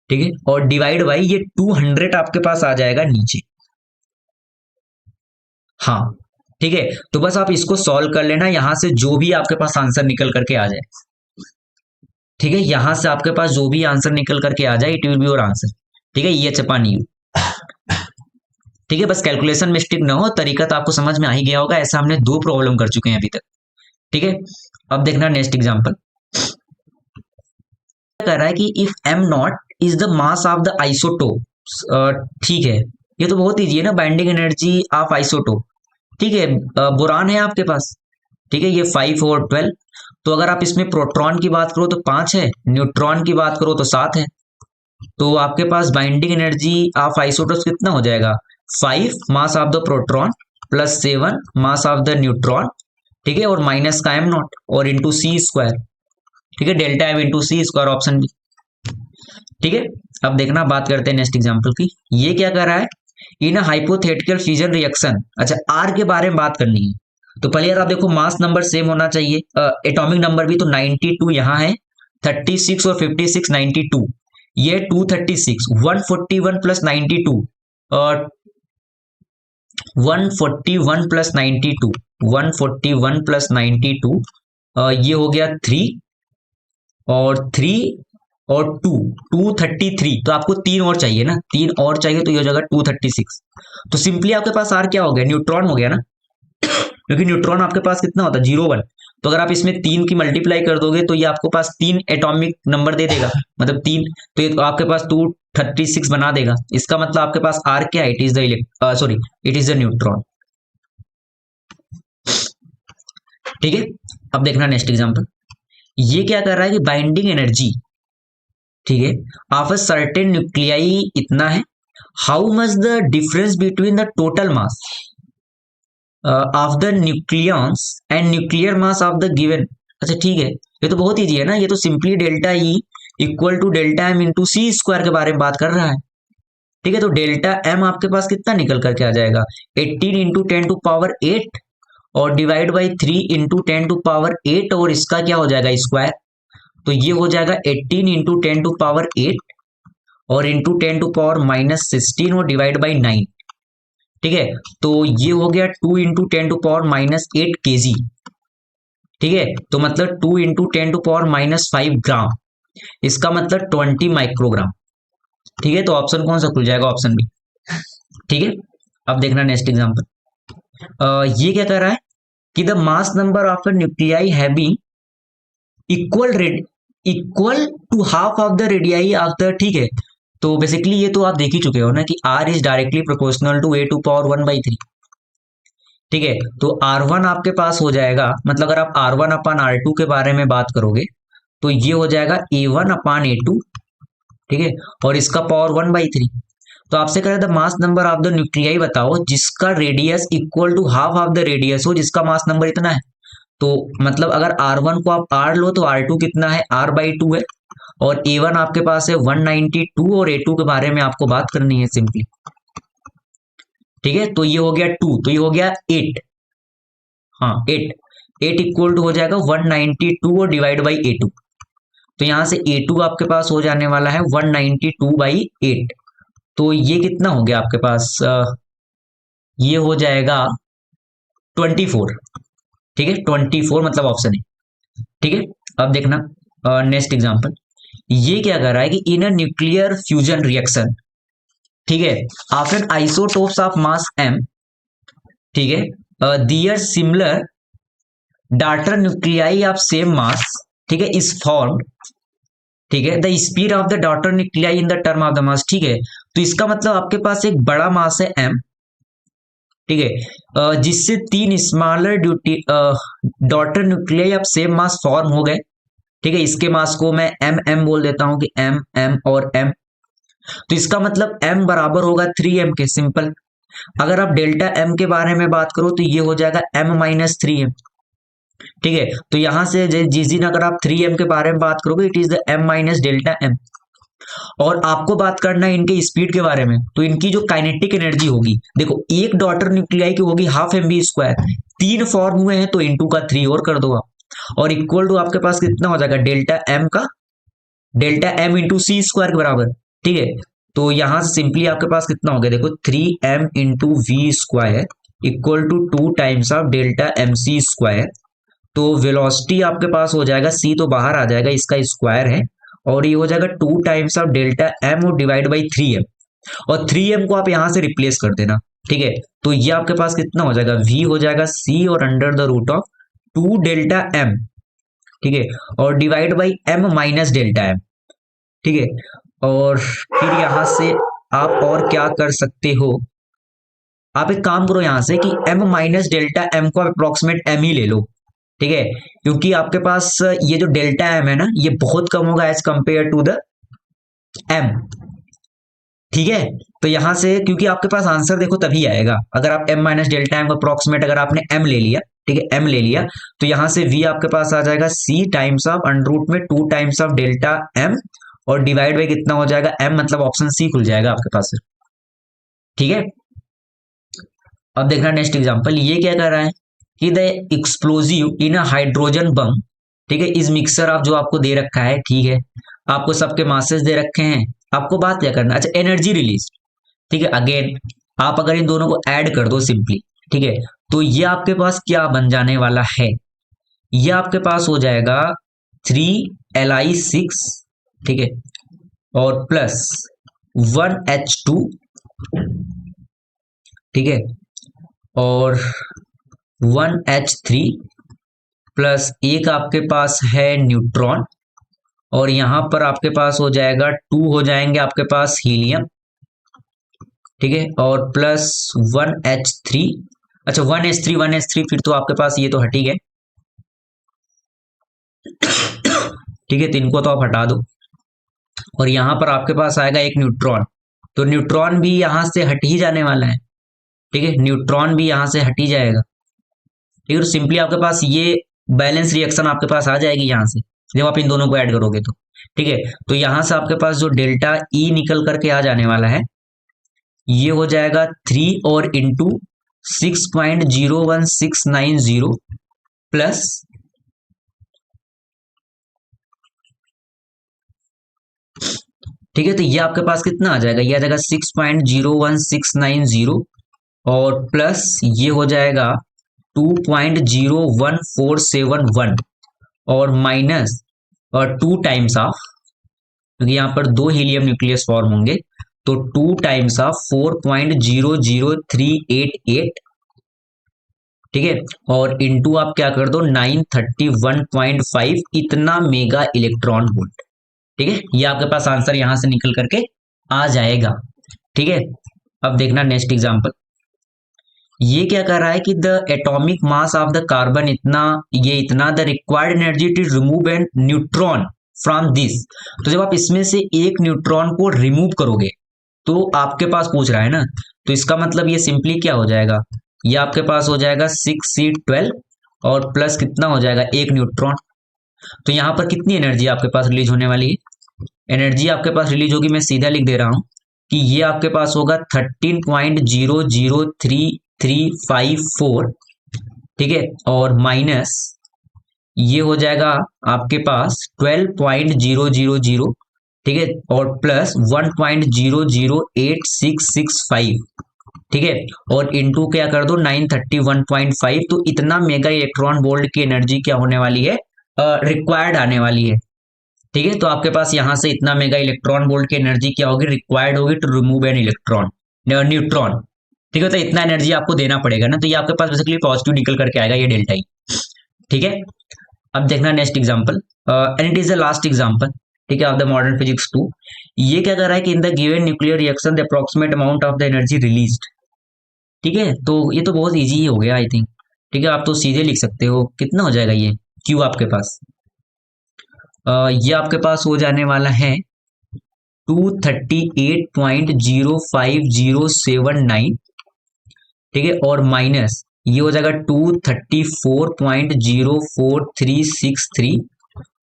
ठीक है, और डिवाइड बाई ये 200 आपके पास आ जाएगा नीचे। हाँ, ठीक है, तो बस आप इसको सॉल्व कर लेना, यहां से जो भी आपके पास आंसर निकल करके आ जाए। ठीक है, यहां से आपके पास जो भी आंसर निकल करके आ जाए, it will be your answer. ठीक है, ये चपान यू। ठीक है, बस कैलकुलेशन मिस्टेक ना हो, तरीका तो आपको समझ में आ ही गया होगा। ऐसा हमने 2 प्रॉब्लम कर चुके हैं अभी तक। ठीक है, अब देखना नेक्स्ट एग्जांपल। कह रहा है कि if am not is the mass of the isotope. ठीक है, ये तो बहुत ईजी है ना, बाइंडिंग एनर्जी ऑफ आइसोटोप। ठीक है, बोरान है आपके पास। ठीक है, ये 5 और 12। तो अगर आप इसमें प्रोटॉन की बात करो तो 5 है, न्यूट्रॉन की बात करो तो 7 है। तो आपके पास बाइंडिंग एनर्जी ऑफ आइसोटोप्स कितना हो जाएगा, 5 मास of the proton plus 7 mass of the neutron. ठीक है, और माइनस का एम नॉट और इंटू सी स्क्वायर। ठीक है, delta M into C square, option B. ठीक है, अब देखना, बात करते हैं नेक्स्ट एग्जांपल की। ये क्या कर रहा है, इन हाइपोथेटिकल फ्यूजन रिएक्शन। अच्छा, आर के बारे में बात करनी है। तो पहले यार आप देखो, मास नंबर सेम होना चाहिए, एटॉमिक नंबर भी। तो 92 यहाँ है, 36 और 56, 92। ये 236, 141 प्लस 92, 141 प्लस 92, 141 प्लस 92, ये हो गया 3 और 3 और 2, 233। तो आपको 3 और चाहिए ना, 3 और चाहिए, तो ये हो जाएगा 236। तो सिंपली आपके पास आर क्या हो गया, न्यूट्रॉन हो गया ना, क्योंकि न्यूट्रॉन आपके पास कितना होता है, 0 1। तो अगर आप इसमें 3 की मल्टीप्लाई कर दोगे तो ये आपको पास 3 एटॉमिक नंबर दे देगा, मतलब 3। तो ये तो आपके पास 236 बना देगा। इसका मतलब आपके पास आर क्या है, it is the sorry, it is the neutron. ठीक है, अब देखना नेक्स्ट एग्जांपल। ये क्या कर रहा है कि बाइंडिंग एनर्जी, ठीक है, ऑफ अ सर्टेन न्यूक्लियाई इतना है, how much the difference between the total mass of the nucleons and nuclear mass of the given. अच्छा ठीक है, ये तो बहुत ईजी है ना, ये तो simply delta E equal to delta M into C square के बारे में बात कर रहा है। ठीक है, तो डेल्टा एम आपके पास कितना निकल करके आ जाएगा, 18 इंटू 10⁸ और डिवाइड बाई 3 इंटू 10⁸, और इसका क्या हो जाएगा, स्क्वायर। तो ये हो जाएगा 18 इंटू 10⁸ और इंटू 10⁻⁻16 और डिवाइड बाई 9। ठीक है, तो ये हो गया 2 इंटू 10⁻⁸ kg। ठीक है, तो मतलब 2 इंटू 10⁻⁵ ग्राम, इसका मतलब 20 माइक्रोग्राम। ठीक है, तो ऑप्शन कौन सा खुल जाएगा, ऑप्शन बी। ठीक है, अब देखना नेक्स्ट एग्जांपल। ये क्या कर रहा है कि the mass number of a nuclei having equal equal to half of the radii of the. ठीक है, तो बेसिकली ये तो आप देख ही चुके हो ना कि R is directly proportional to A⁴ ठीक है, तो R1 आपके पास हो जाएगा, मतलब अगर आप R1 अपान R2 के बारे में बात करोगे तो ये हो जाएगा A1 अपान A2। ठीक है, और इसका पावर 1/3। तो आपसे कह रहा था mass number of the nuclei बताओ जिसका radius equal to half of the radius हो, जिसका मास नंबर इतना है। तो मतलब अगर R1 को आप R लो तो R2 कितना है, R/2 है, और A1 आपके पास है 192, और A2 के बारे में आपको बात करनी है सिंपली। ठीक है, तो ये हो गया 2, तो ये हो गया 8। हाँ 8 इक्वल टू हो जाएगा 192 और डिवाइड बाई A2। तो यहां से A2 आपके पास हो जाने वाला है 192/8। तो ये कितना हो गया आपके पास, ये हो जाएगा 24। ठीक है, 24 मतलब ऑप्शन है। ठीक है, अब देखना नेक्स्ट एग्जांपल। ये क्या कर रहा है कि in a nuclear fusion reaction, ठीक है, after isotopes of mass m, ठीक है, their similar daughter nuclei of same mass, ठीक है, इज फॉर्म्ड। ठीक है, the speed of the daughter nuclei in the term of the mass. ठीक है, तो इसका मतलब आपके पास एक बड़ा मास है m, ठीक है, जिससे 3 स्मॉलर डॉटर न्यूक्लियाई अब सेम मास फॉर्म हो गए। ठीक है, इसके मास को मैं एम एम बोल देता हूं कि एम एम और एम। तो इसका मतलब एम बराबर होगा 3m के, सिंपल। अगर आप डेल्टा एम के बारे में बात करो तो ये हो जाएगा m माइनस 3m। ठीक है, तो यहां से जिस दिन अगर आप 3m के बारे में बात करोगे, it is the m minus delta m। और आपको बात करना है इनके स्पीड के बारे में, तो इनकी जो काइनेटिक एनर्जी होगी, देखो एक डॉटर न्यूक्लियाई की होगी हाफ mv², 3 फॉर्म हुए हैं तो इंटू का 3 और कर दो आप, और इक्वल टू आपके पास कितना हो जाएगा, डेल्टा एम का delta M into C square के बराबर। ठीक है, तो यहां से सिंपली आपके पास कितना हो गया, देखो 3m into V square equal to 2 times of delta M C square. तो वेलोसिटी आपके पास हो जाएगा, सी तो बाहर आ जाएगा, इसका स्क्वायर है, और ये हो जाएगा 2 टाइम्स ऑफ डेल्टा एम और डिवाइड बाई 3m, और 3m को आप यहां से रिप्लेस कर देना। ठीक है, तो ये आपके पास कितना हो जाएगा, v हो जाएगा c और under the root of 2 delta m। ठीक है, और divide by m minus delta m। ठीक है, और फिर यहां से आप और क्या कर सकते हो, आप एक काम करो यहां से कि m माइनस डेल्टा m को अप्रोक्सीमेट m ही ले लो। ठीक है, क्योंकि आपके पास ये जो डेल्टा m है ना, ये बहुत कम होगा as compare to the m। ठीक है, तो यहां से क्योंकि आपके पास आंसर देखो तभी आएगा अगर आप m minus delta M approximate, अगर आपने m ले लिया, ठीक है m ले लिया, तो यहां से v आपके पास आ जाएगा c times of under root में 2 टाइम्स ऑफ डेल्टा m, और डिवाइड बाई कितना हो जाएगा m, मतलब ऑप्शन सी खुल जाएगा आपके पास। ठीक है, अब देखना नेक्स्ट एग्जांपल, ये क्या कर रहा है कि the explosive in a hydrogen bomb, ठीक है, इस मिक्सर आप जो आपको दे रखा है, ठीक है, आपको सबके मासेस दे रखे हैं, आपको बात क्या करना, अच्छा एनर्जी रिलीज। ठीक है, अगेन आप अगर इन दोनों को ऐड कर दो सिंपली, ठीक है, तो ये आपके पास क्या बन जाने वाला है, ये आपके पास हो जाएगा 3Li6, ठीक है, और प्लस 1H2, ठीक है, और 1H3 प्लस एक आपके पास है न्यूट्रॉन, और यहां पर आपके पास हो जाएगा 2 हो जाएंगे आपके पास हीलियम। ठीक है, और प्लस 1H3, अच्छा 1H3 फिर तो आपके पास ये तो हट ही गए। ठीक है, तो इनको तो आप हटा दो, और यहां पर आपके पास आएगा एक न्यूट्रॉन, तो न्यूट्रॉन भी यहां से हट ही जाने वाला है। ठीक है, न्यूट्रॉन भी यहां से हट ही जाएगा। ठीक है, तो सिंपली आपके पास ये बैलेंस रिएक्शन आपके पास आ जाएगी यहां से, जब आप इन दोनों को ऐड करोगे तो। ठीक है, तो यहां से आपके पास जो डेल्टा ई निकल करके आ जाने वाला है, ये हो जाएगा 3 और इंटू 6.01690 प्लस, ठीक है, तो ये आपके पास कितना आ जाएगा, ये आ जाएगा 6.01690, और प्लस ये हो जाएगा 2.01471, और माइनस और 2 टाइम्स ऑफ, क्योंकि यहाँ पर 2 हीलियम न्यूक्लियस फॉर्म होंगे, तो 2 टाइम्स ऑफ 4.00388। ठीक है, और इनटू आप क्या कर दो 931.5, इतना मेगा इलेक्ट्रॉन वोल्ट। ठीक है, ये आपके पास आंसर यहां से निकल करके आ जाएगा। ठीक है, अब देखना नेक्स्ट एग्जांपल, ये क्या कर रहा है कि the atomic mass of the carbon इतना, ये इतना, the required energy to remove an neutron from this. तो जब आप इसमें से एक न्यूट्रॉन को रिमूव करोगे तो आपके पास पूछ रहा है ना, तो इसका मतलब ये सिंपली क्या हो जाएगा, ये आपके पास हो जाएगा 6C12, और प्लस कितना हो जाएगा एक न्यूट्रॉन। तो यहाँ पर कितनी एनर्जी आपके पास रिलीज होने वाली है, एनर्जी आपके पास रिलीज होगी, मैं सीधा लिख दे रहा हूं कि ये आपके पास होगा 13.003354। ठीक है, और माइनस ये हो जाएगा आपके पास 12.000, ठीक है, और प्लस 1.008665। ठीक है, और इनटू क्या कर दो 931.5, तो इतना मेगा इलेक्ट्रॉन वोल्ट की एनर्जी क्या होने वाली है, रिक्वायर्ड आने वाली है। ठीक है, तो आपके पास यहां से इतना मेगा इलेक्ट्रॉन वोल्ट की एनर्जी क्या होगी, रिक्वायर्ड होगी to remove an electron neutron. ठीक है, तो इतना एनर्जी आपको देना पड़ेगा ना, तो ये आपके पास बेसिकली पॉजिटिव निकल करके आएगा ये डेल्टा ई। ठीक है, अब देखना next example, and it is the last example, ठीक है, ऑफ द मॉडर्न फिजिक्स 2। ये क्या कर रहा है कि in the given nuclear reaction the approximate amount of the energy released, ठीक है, तो ये तो बहुत इजी हो गया आई थिंक। ठीक है, आप तो सीधे लिख सकते हो। कितना हो जाएगा ये क्यू आपके पास? ये आपके पास हो जाने वाला है 238.0507 ठीक है, और माइनस ये हो जाएगा 234.04363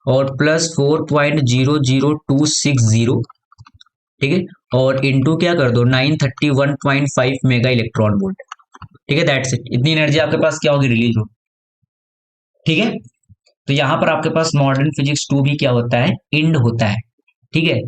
और प्लस 4.00260 ठीक है, और इनटू क्या कर दो 931.5 मेगा इलेक्ट्रॉन वोल्ट। ठीक है, दैट्स इट। इतनी एनर्जी आपके पास क्या होगी, रिलीज हो। ठीक है, तो यहां पर आपके पास मॉडर्न फिजिक्स 2 भी क्या होता है, इंड होता है। ठीक है,